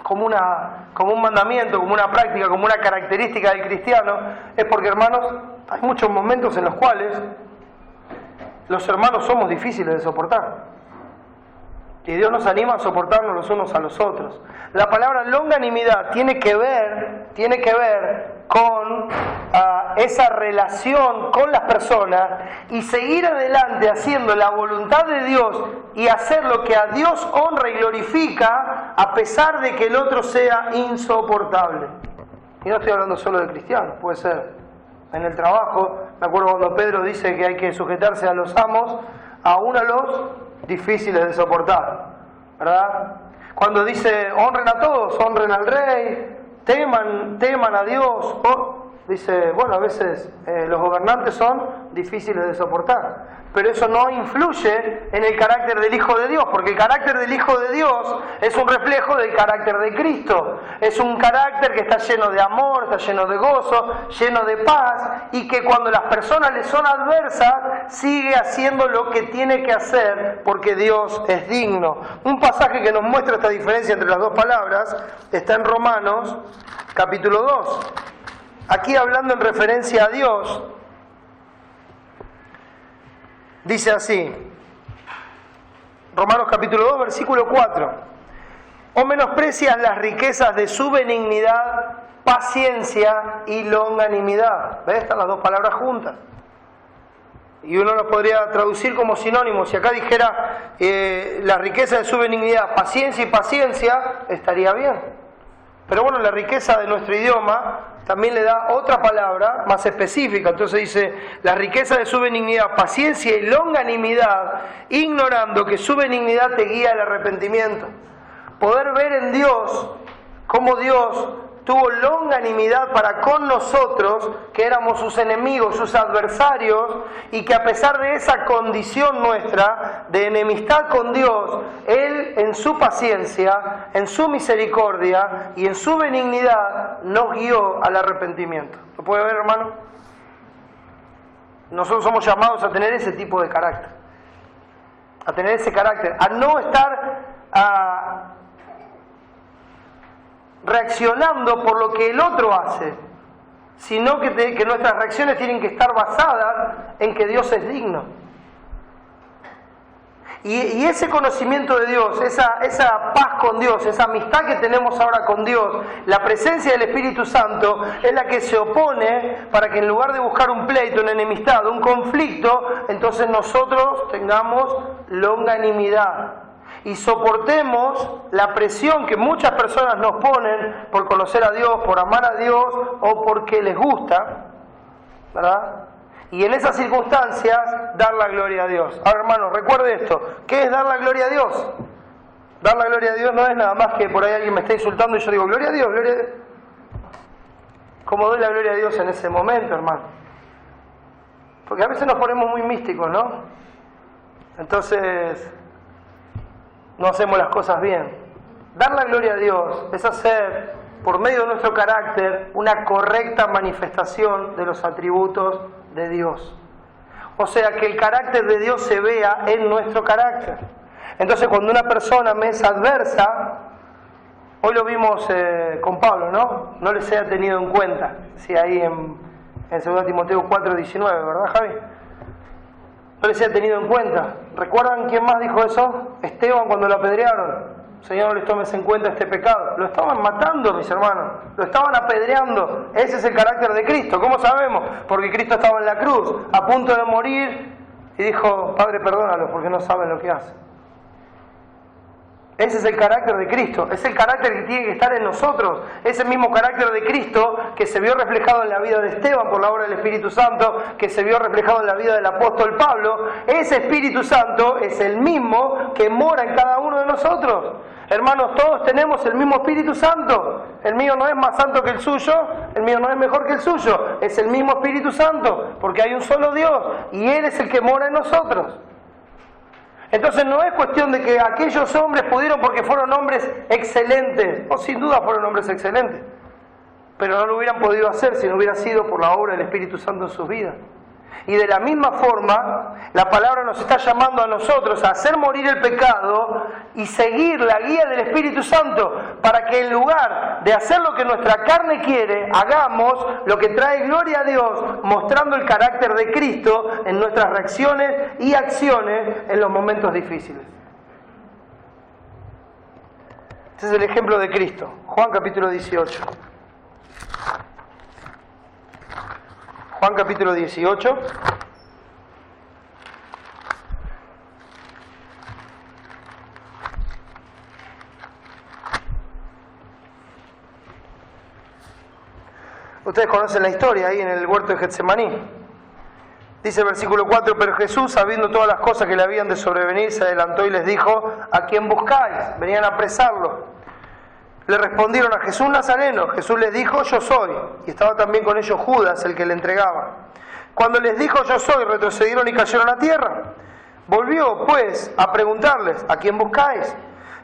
como un mandamiento, como una práctica, como una característica del cristiano, es porque, hermanos, hay muchos momentos en los cuales los hermanos somos difíciles de soportar. Y Dios nos anima a soportarnos los unos a los otros. La palabra longanimidad tiene que ver con esa relación con las personas y seguir adelante haciendo la voluntad de Dios y hacer lo que a Dios honra y glorifica a pesar de que el otro sea insoportable. Y no estoy hablando solo de cristianos, puede ser en el trabajo. Me acuerdo cuando Pedro dice que hay que sujetarse a los amos, aún a los difíciles de soportar, ¿verdad? Cuando dice honren a todos, honren al rey, teman a Dios, dice, bueno, a veces los gobernantes son difíciles de soportar, pero eso no influye en el carácter del Hijo de Dios, porque el carácter del Hijo de Dios es un reflejo del carácter de Cristo. Es un carácter que está lleno de amor, está lleno de gozo, lleno de paz, y que cuando las personas le son adversas, sigue haciendo lo que tiene que hacer, porque Dios es digno. Un pasaje que nos muestra esta diferencia entre las dos palabras está en Romanos, capítulo 2. Aquí hablando en referencia a Dios, dice así, Romanos capítulo 2, versículo 4. ¿O menosprecias las riquezas de su benignidad, paciencia y longanimidad? ¿Ves? Están las dos palabras juntas. Y uno los podría traducir como sinónimos. Si acá dijera la riqueza de su benignidad, paciencia y paciencia, estaría bien. Pero bueno, la riqueza de nuestro idioma también le da otra palabra más específica. Entonces dice, la riqueza de su benignidad, paciencia y longanimidad, ignorando que su benignidad te guía al arrepentimiento. Poder ver en Dios cómo Dios tuvo longanimidad para con nosotros, que éramos sus enemigos, sus adversarios, y que a pesar de esa condición nuestra de enemistad con Dios, Él en su paciencia, en su misericordia y en su benignidad nos guió al arrepentimiento. ¿Lo puede ver, hermano? Nosotros somos llamados a tener ese tipo de carácter, a tener ese carácter, a no estar reaccionando por lo que el otro hace, sino que nuestras reacciones tienen que estar basadas en que Dios es digno. Y ese conocimiento de Dios, esa paz con Dios, esa amistad que tenemos ahora con Dios, la presencia del Espíritu Santo es la que se opone para que en lugar de buscar un pleito, una enemistad, un conflicto, entonces nosotros tengamos longanimidad y soportemos la presión que muchas personas nos ponen por conocer a Dios, por amar a Dios o porque les gusta, ¿verdad? Y en esas circunstancias dar la gloria a Dios. Ahora, hermanos, recuerde esto. ¿Qué es dar la gloria a Dios? Dar la gloria a Dios no es nada más que por ahí alguien me está insultando y yo digo, gloria a Dios, gloria a Dios. ¿Cómo doy la gloria a Dios en ese momento, hermano? Porque a veces nos ponemos muy místicos, ¿no? Entonces no hacemos las cosas bien. Dar la gloria a Dios es hacer, por medio de nuestro carácter, una correcta manifestación de los atributos de Dios. O sea, que el carácter de Dios se vea en nuestro carácter. Entonces, cuando una persona me es adversa, hoy lo vimos con Pablo, ¿no? No les haya tenido en cuenta. Sí, ahí en 2 Timoteo 4:19, ¿verdad, Javi? No les haya tenido en cuenta. ¿Recuerdan quién más dijo eso? Esteban, cuando lo apedrearon. Señor, no les tomes en cuenta este pecado. Lo estaban matando, mis hermanos. Lo estaban apedreando. Ese es el carácter de Cristo. ¿Cómo sabemos? Porque Cristo estaba en la cruz, a punto de morir, y dijo, Padre, perdónalos porque no saben lo que hacen. Ese es el carácter de Cristo. Es el carácter que tiene que estar en nosotros. Ese mismo carácter de Cristo que se vio reflejado en la vida de Esteban por la obra del Espíritu Santo, que se vio reflejado en la vida del apóstol Pablo. Ese Espíritu Santo es el mismo que mora en cada uno de nosotros. Hermanos, todos tenemos el mismo Espíritu Santo. El mío no es más santo que el suyo, el mío no es mejor que el suyo. Es el mismo Espíritu Santo, porque hay un solo Dios y Él es el que mora en nosotros. Entonces no es cuestión de que aquellos hombres pudieron porque fueron hombres excelentes, o sin duda fueron hombres excelentes, pero no lo hubieran podido hacer si no hubiera sido por la obra del Espíritu Santo en sus vidas. Y de la misma forma, la palabra nos está llamando a nosotros a hacer morir el pecado y seguir la guía del Espíritu Santo para que en lugar de hacer lo que nuestra carne quiere, hagamos lo que trae gloria a Dios, mostrando el carácter de Cristo en nuestras reacciones y acciones en los momentos difíciles. Este es el ejemplo de Cristo. Juan capítulo 18. Juan capítulo 18. Ustedes conocen la historia ahí en el huerto de Getsemaní. Dice el versículo 4, pero Jesús, sabiendo todas las cosas que le habían de sobrevenir, se adelantó y les dijo, ¿a quién buscáis? Venían a apresarlo. Le respondieron, a Jesús Nazareno. Jesús les dijo, yo soy. Y estaba también con ellos Judas, el que le entregaba. Cuando les dijo, yo soy, retrocedieron y cayeron a tierra. Volvió, pues, a preguntarles, ¿a quién buscáis?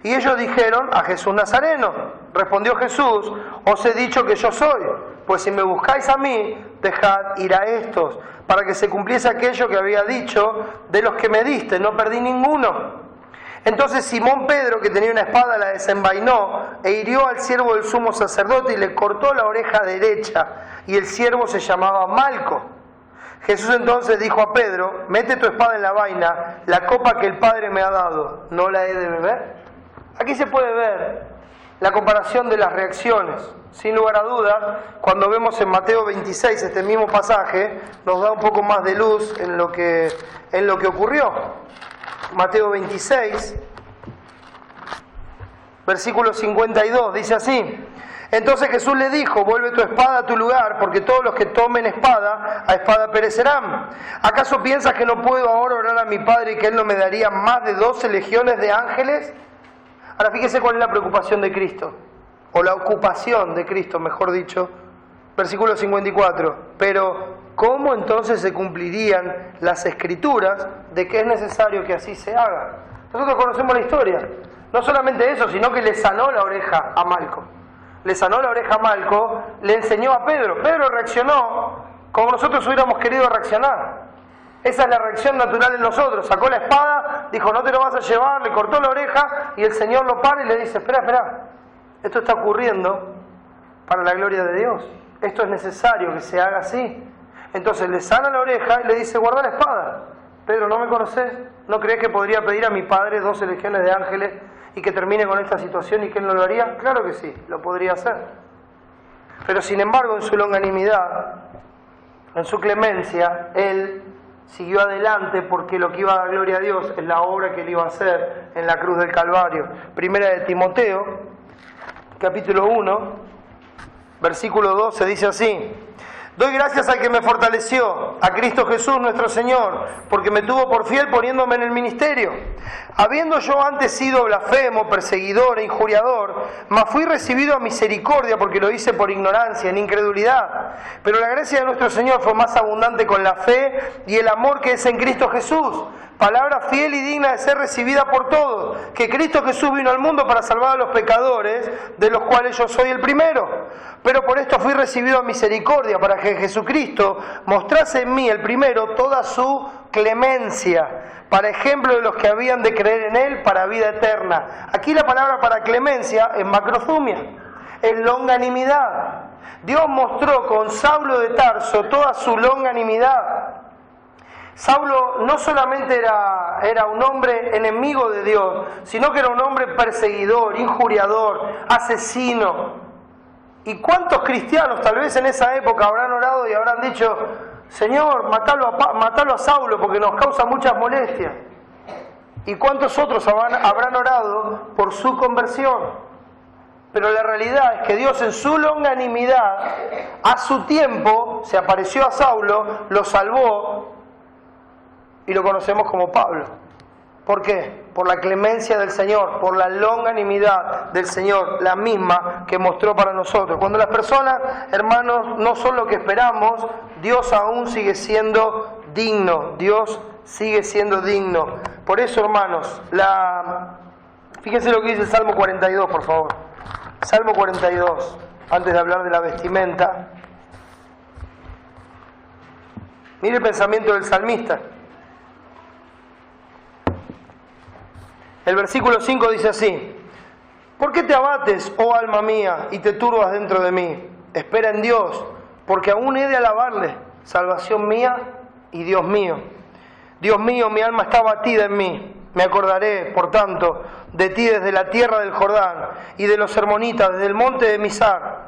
Y ellos dijeron, a Jesús Nazareno. Respondió Jesús, os he dicho que yo soy. Pues si me buscáis a mí, dejad ir a estos, para que se cumpliese aquello que había dicho, de los que me diste, no perdí ninguno. Entonces Simón Pedro, que tenía una espada, la desenvainó e hirió al siervo del sumo sacerdote y le cortó la oreja derecha, y el siervo se llamaba Malco. Jesús entonces dijo a Pedro, mete tu espada en la vaina, la copa que el Padre me ha dado, ¿no la he de beber? Aquí se puede ver la comparación de las reacciones. Sin lugar a dudas, cuando vemos en Mateo 26 este mismo pasaje, nos da un poco más de luz en lo que ocurrió. Mateo 26, versículo 52, dice así: entonces Jesús le dijo: vuelve tu espada a tu lugar, porque todos los que tomen espada, a espada perecerán. ¿Acaso piensas que no puedo ahora orar a mi Padre y que Él no me daría más de 12 legiones de ángeles? Ahora fíjese cuál es la preocupación de Cristo, o la ocupación de Cristo, mejor dicho. Versículo 54. Pero, ¿cómo entonces se cumplirían las Escrituras de que es necesario que así se haga? Nosotros conocemos la historia. No solamente eso, sino que le sanó la oreja a Malco. Le sanó la oreja a Malco, le enseñó a Pedro. Pedro reaccionó como nosotros hubiéramos querido reaccionar. Esa es la reacción natural en nosotros. Sacó la espada, dijo: no te lo vas a llevar, le cortó la oreja, y el Señor lo para y le dice: espera, esto está ocurriendo para la gloria de Dios. Esto es necesario que se haga así. Entonces le sana la oreja y le dice: guarda la espada. Pedro, ¿no me conoces? ¿No crees que podría pedir a mi Padre 12 legiones de ángeles y que termine con esta situación y que Él no lo haría? Claro que sí, lo podría hacer. Pero sin embargo, en su longanimidad, en su clemencia, Él siguió adelante, porque lo que iba a dar gloria a Dios es la obra que Él iba a hacer en la cruz del Calvario. Primera de Timoteo, capítulo 1, versículo 12, dice así: doy gracias al que me fortaleció, a Cristo Jesús nuestro Señor, porque me tuvo por fiel poniéndome en el ministerio. Habiendo yo antes sido blasfemo, perseguidor e injuriador, mas fui recibido a misericordia porque lo hice por ignorancia, en incredulidad. Pero la gracia de nuestro Señor fue más abundante con la fe y el amor que es en Cristo Jesús. Palabra fiel y digna de ser recibida por todos, que Cristo Jesús vino al mundo para salvar a los pecadores, de los cuales yo soy el primero. Pero por esto fui recibido a misericordia, para que Jesucristo mostrase en mí, el primero, toda su clemencia, para ejemplo de los que habían de creer en Él para vida eterna. Aquí la palabra para clemencia es macrozumia, es longanimidad. Dios mostró con Saulo de Tarso toda su longanimidad. Saulo no solamente era un hombre enemigo de Dios, sino que era un hombre perseguidor, injuriador, asesino. ¿Y cuántos cristianos tal vez en esa época habrán orado y habrán dicho: Señor, matalo a Saulo porque nos causa muchas molestias? ¿Y cuántos otros habrán orado por su conversión? Pero la realidad es que Dios, en su longanimidad, a su tiempo se apareció a Saulo, lo salvó, y lo conocemos como Pablo. ¿Por qué? Por la clemencia del Señor, por la longanimidad del Señor, la misma que mostró para nosotros. Cuando las personas, hermanos, no son lo que esperamos, Dios aún sigue siendo digno. Dios sigue siendo digno. Por eso, hermanos, fíjense lo que dice el Salmo 42, por favor. Salmo 42, antes de hablar de la vestimenta. Mire el pensamiento del salmista. El versículo 5 dice así: ¿por qué te abates, oh alma mía, y te turbas dentro de mí? Espera en Dios, porque aún he de alabarle, salvación mía y Dios mío. Dios mío, mi alma está abatida en mí. Me acordaré, por tanto, de ti desde la tierra del Jordán y de los hermonitas, desde el monte de Mizar.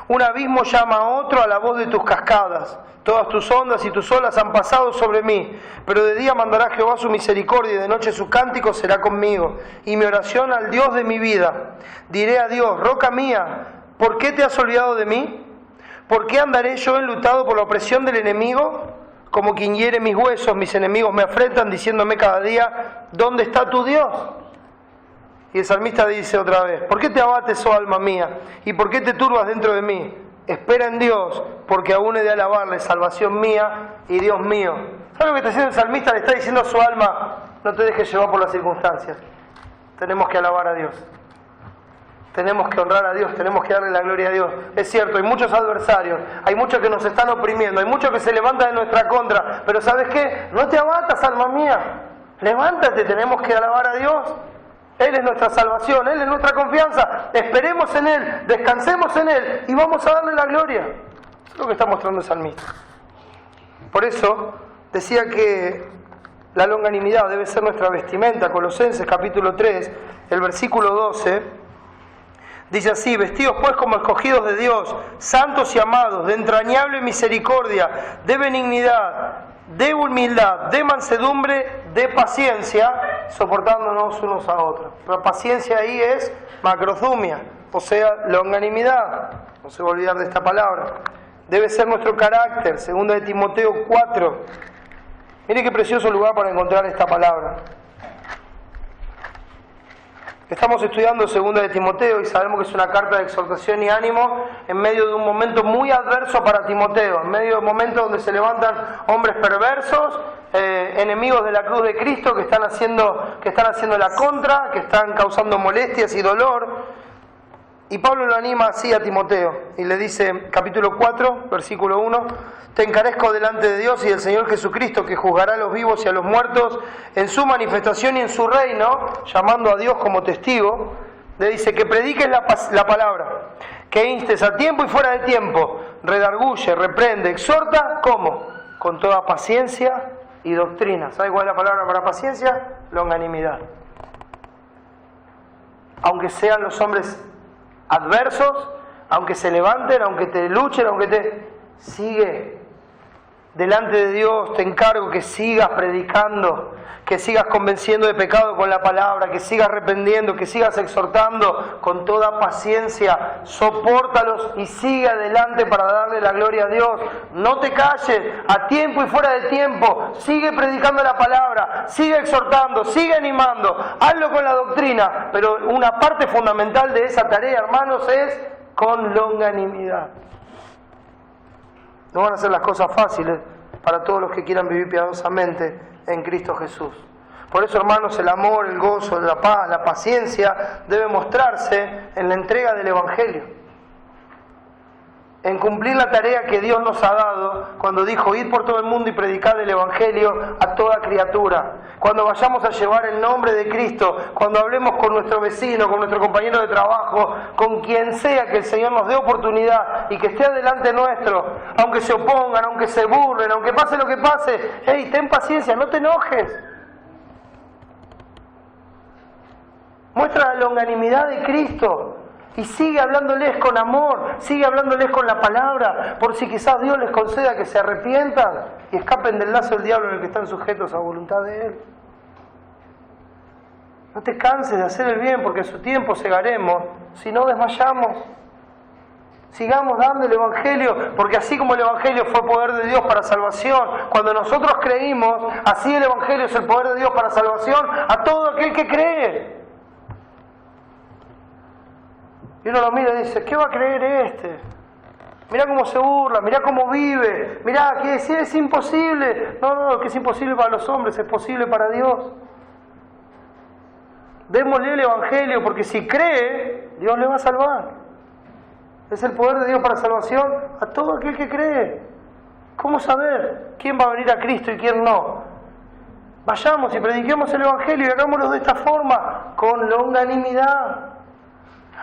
Un abismo llama a otro a la voz de tus cascadas. Todas tus ondas y tus olas han pasado sobre mí, pero de día mandará Jehová su misericordia y de noche su cántico será conmigo, y mi oración al Dios de mi vida. Diré a Dios: roca mía, ¿por qué te has olvidado de mí? ¿Por qué andaré yo enlutado por la opresión del enemigo? Como quien hiere mis huesos, mis enemigos me afrentan, diciéndome cada día: ¿dónde está tu Dios? Y el salmista dice otra vez: ¿por qué te abates, oh alma mía? ¿Y por qué te turbas dentro de mí? Espera en Dios, porque aún he de alabarle, salvación mía y Dios mío. ¿Sabe lo que está diciendo el salmista? Le está diciendo a su alma: no te dejes llevar por las circunstancias. Tenemos que alabar a Dios. Tenemos que honrar a Dios, tenemos que darle la gloria a Dios. Es cierto, hay muchos adversarios, hay muchos que nos están oprimiendo, hay muchos que se levantan en nuestra contra. Pero ¿sabes qué? No te abatas, alma mía. Levántate, tenemos que alabar a Dios. Él es nuestra salvación, Él es nuestra confianza. Esperemos en Él, descansemos en Él y vamos a darle la gloria. Eso es lo que está mostrando el salmista. Por eso decía que la longanimidad debe ser nuestra vestimenta. Colosenses capítulo 3, el versículo 12, Dice así: vestidos pues como escogidos de Dios, santos y amados, de entrañable misericordia, de benignidad, de humildad, de mansedumbre, de paciencia, soportándonos unos a otros. La paciencia ahí es macrothumia, o sea, longanimidad. No se va a olvidar de esta palabra. Debe ser nuestro carácter. 2 de Timoteo 4. Mire qué precioso lugar para encontrar esta palabra. Estamos estudiando 2 de Timoteo y sabemos que es una carta de exhortación y ánimo en medio de un momento muy adverso para Timoteo, en medio de un momento donde se levantan hombres perversos, enemigos de la cruz de Cristo, que están haciendo la contra, que están causando molestias y dolor. Y Pablo lo anima así a Timoteo y le dice, capítulo 4, versículo 1: te encarezco delante de Dios y del Señor Jesucristo, que juzgará a los vivos y a los muertos en su manifestación y en su reino, llamando a Dios como testigo. Le dice que prediques la palabra, que instes a tiempo y fuera de tiempo, redarguye, reprende, exhorta. ¿Cómo? Con toda paciencia y doctrina. ¿Sabe cuál es la palabra para paciencia? Longanimidad. Aunque sean los hombres adversos, aunque se levanten, aunque te luchen, sigue delante de Dios. Te encargo que sigas predicando, que sigas convenciendo de pecado con la palabra, que sigas reprendiendo, que sigas exhortando con toda paciencia. Sopórtalos y sigue adelante para darle la gloria a Dios. No te calles, a tiempo y fuera de tiempo. Sigue predicando la palabra, sigue exhortando, sigue animando. Hazlo con la doctrina, pero una parte fundamental de esa tarea, hermanos, es con longanimidad. No van a ser las cosas fáciles para todos los que quieran vivir piadosamente en Cristo Jesús. Por eso, hermanos, el amor, el gozo, la paz, la paciencia debe mostrarse en la entrega del Evangelio, en cumplir la tarea que Dios nos ha dado cuando dijo: id por todo el mundo y predicad el Evangelio a toda criatura. Cuando vayamos a llevar el nombre de Cristo, cuando hablemos con nuestro vecino, con nuestro compañero de trabajo, con quien sea, que el Señor nos dé oportunidad y que esté adelante nuestro, aunque se opongan, aunque se burlen, aunque pase lo que pase, hey, ten paciencia, no te enojes. Muestra la longanimidad de Cristo y sigue hablándoles con amor, sigue hablándoles con la palabra, por si quizás Dios les conceda que se arrepientan y escapen del lazo del diablo en el que están sujetos a voluntad de Él. No te canses de hacer el bien, porque en su tiempo segaremos si no desmayamos. Sigamos dando el Evangelio, porque así como el Evangelio fue poder de Dios para salvación, cuando nosotros creímos, así el Evangelio es el poder de Dios para salvación a todo aquel que cree. Y uno lo mira y dice: ¿qué va a creer este? Mirá cómo se burla, mirá cómo vive, mirá que es imposible. No, que es imposible para los hombres, es posible para Dios. Démosle el Evangelio, porque si cree, Dios le va a salvar. Es el poder de Dios para salvación a todo aquel que cree. ¿Cómo saber quién va a venir a Cristo y quién no? Vayamos y prediquemos el Evangelio y hagámoslo de esta forma, con longanimidad.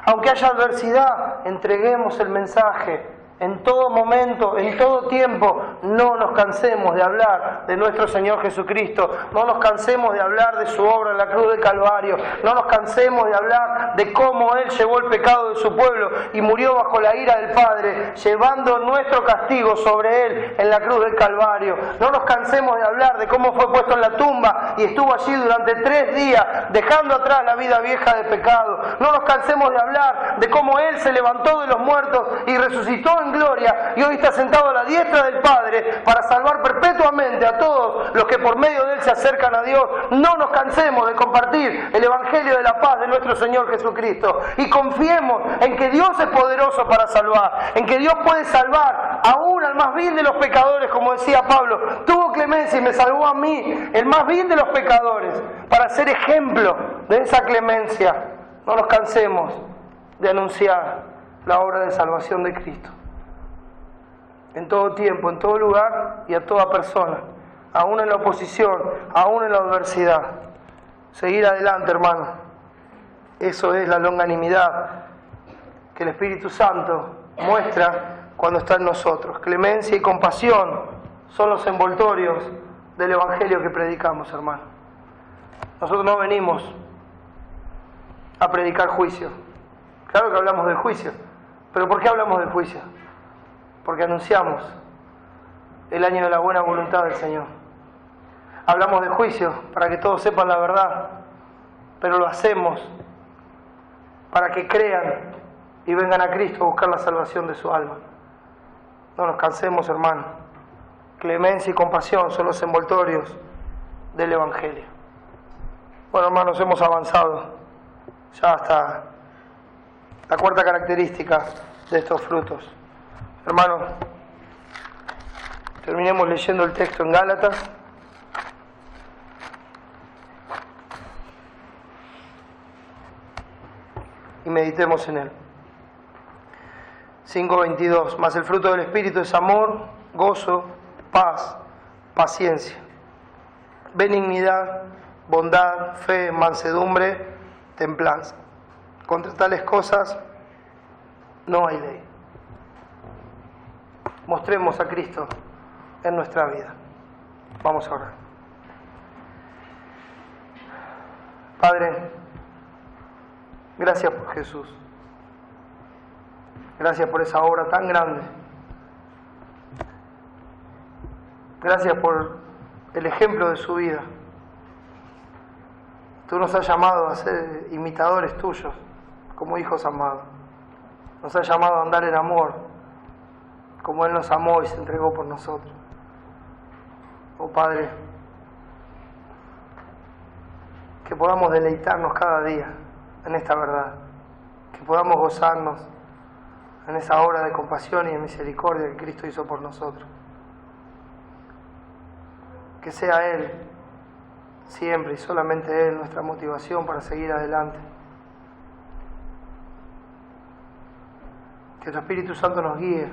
Aunque haya adversidad, entreguemos el mensaje. En todo momento, en todo tiempo, no nos cansemos de hablar de nuestro Señor Jesucristo, no nos cansemos de hablar de su obra en la cruz del Calvario, no nos cansemos de hablar de cómo Él llevó el pecado de su pueblo y murió bajo la ira del Padre, llevando nuestro castigo sobre Él en la cruz del Calvario. No nos cansemos de hablar de cómo fue puesto en la tumba y estuvo allí durante 3 días, dejando atrás la vida vieja de pecado. No nos cansemos de hablar de cómo Él se levantó de los muertos y resucitó en gloria y hoy está sentado a la diestra del Padre para salvar perpetuamente a todos los que por medio de Él se acercan a Dios. No nos cansemos de compartir el Evangelio de la paz de nuestro Señor Jesucristo y confiemos en que Dios es poderoso para salvar, en que Dios puede salvar aún al más vil de los pecadores, como decía Pablo. Tuvo clemencia y me salvó a mí, el más vil de los pecadores, para ser ejemplo de esa clemencia. No nos cansemos de anunciar la obra de salvación de Cristo. En todo tiempo, en todo lugar y a toda persona, aún en la oposición, aún en la adversidad. Seguir adelante, hermano. Eso es la longanimidad que el Espíritu Santo muestra cuando está en nosotros. Clemencia y compasión son los envoltorios del Evangelio que predicamos, hermano. Nosotros no venimos a predicar juicio. Claro que hablamos del juicio, pero ¿por qué hablamos del juicio? Porque anunciamos el año de la buena voluntad del Señor. Hablamos de juicio para que todos sepan la verdad, pero lo hacemos para que crean y vengan a Cristo a buscar la salvación de su alma. No nos cansemos, hermano. Clemencia y compasión son los envoltorios del Evangelio. Bueno, hermanos, hemos avanzado ya hasta la cuarta característica de estos frutos. Hermanos, terminemos leyendo el texto en Gálatas. Y meditemos en él. 5:22. Mas el fruto del Espíritu es amor, gozo, paz, paciencia, benignidad, bondad, fe, mansedumbre, templanza. Contra tales cosas no hay ley. Mostremos a Cristo en nuestra vida. Vamos a orar. Padre, gracias por Jesús. Gracias por esa obra tan grande. Gracias por el ejemplo de su vida. Tú nos has llamado a ser imitadores tuyos, como hijos amados. Nos has llamado a andar en amor, como Él nos amó y se entregó por nosotros. Oh Padre, que podamos deleitarnos cada día en esta verdad, que podamos gozarnos en esa obra de compasión y de misericordia que Cristo hizo por nosotros. Que sea Él, siempre y solamente Él, nuestra motivación para seguir adelante. Que tu Espíritu Santo nos guíe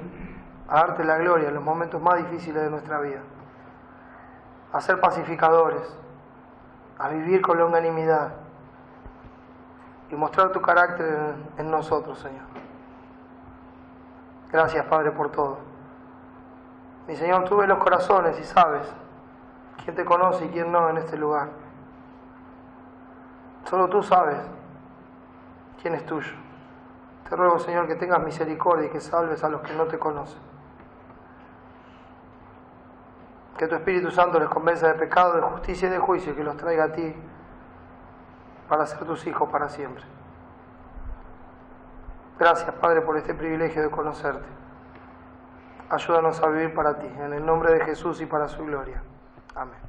a darte la gloria en los momentos más difíciles de nuestra vida, a ser pacificadores, a vivir con longanimidad y mostrar tu carácter en nosotros, Señor. Gracias, Padre, por todo. Mi Señor, tú ves los corazones y sabes quién te conoce y quién no en este lugar. Solo tú sabes quién es tuyo. Te ruego, Señor, que tengas misericordia y que salves a los que no te conocen. Que tu Espíritu Santo les convenza de pecado, de justicia y de juicio y que los traiga a ti para ser tus hijos para siempre. Gracias, Padre, por este privilegio de conocerte. Ayúdanos a vivir para ti, en el nombre de Jesús y para su gloria. Amén.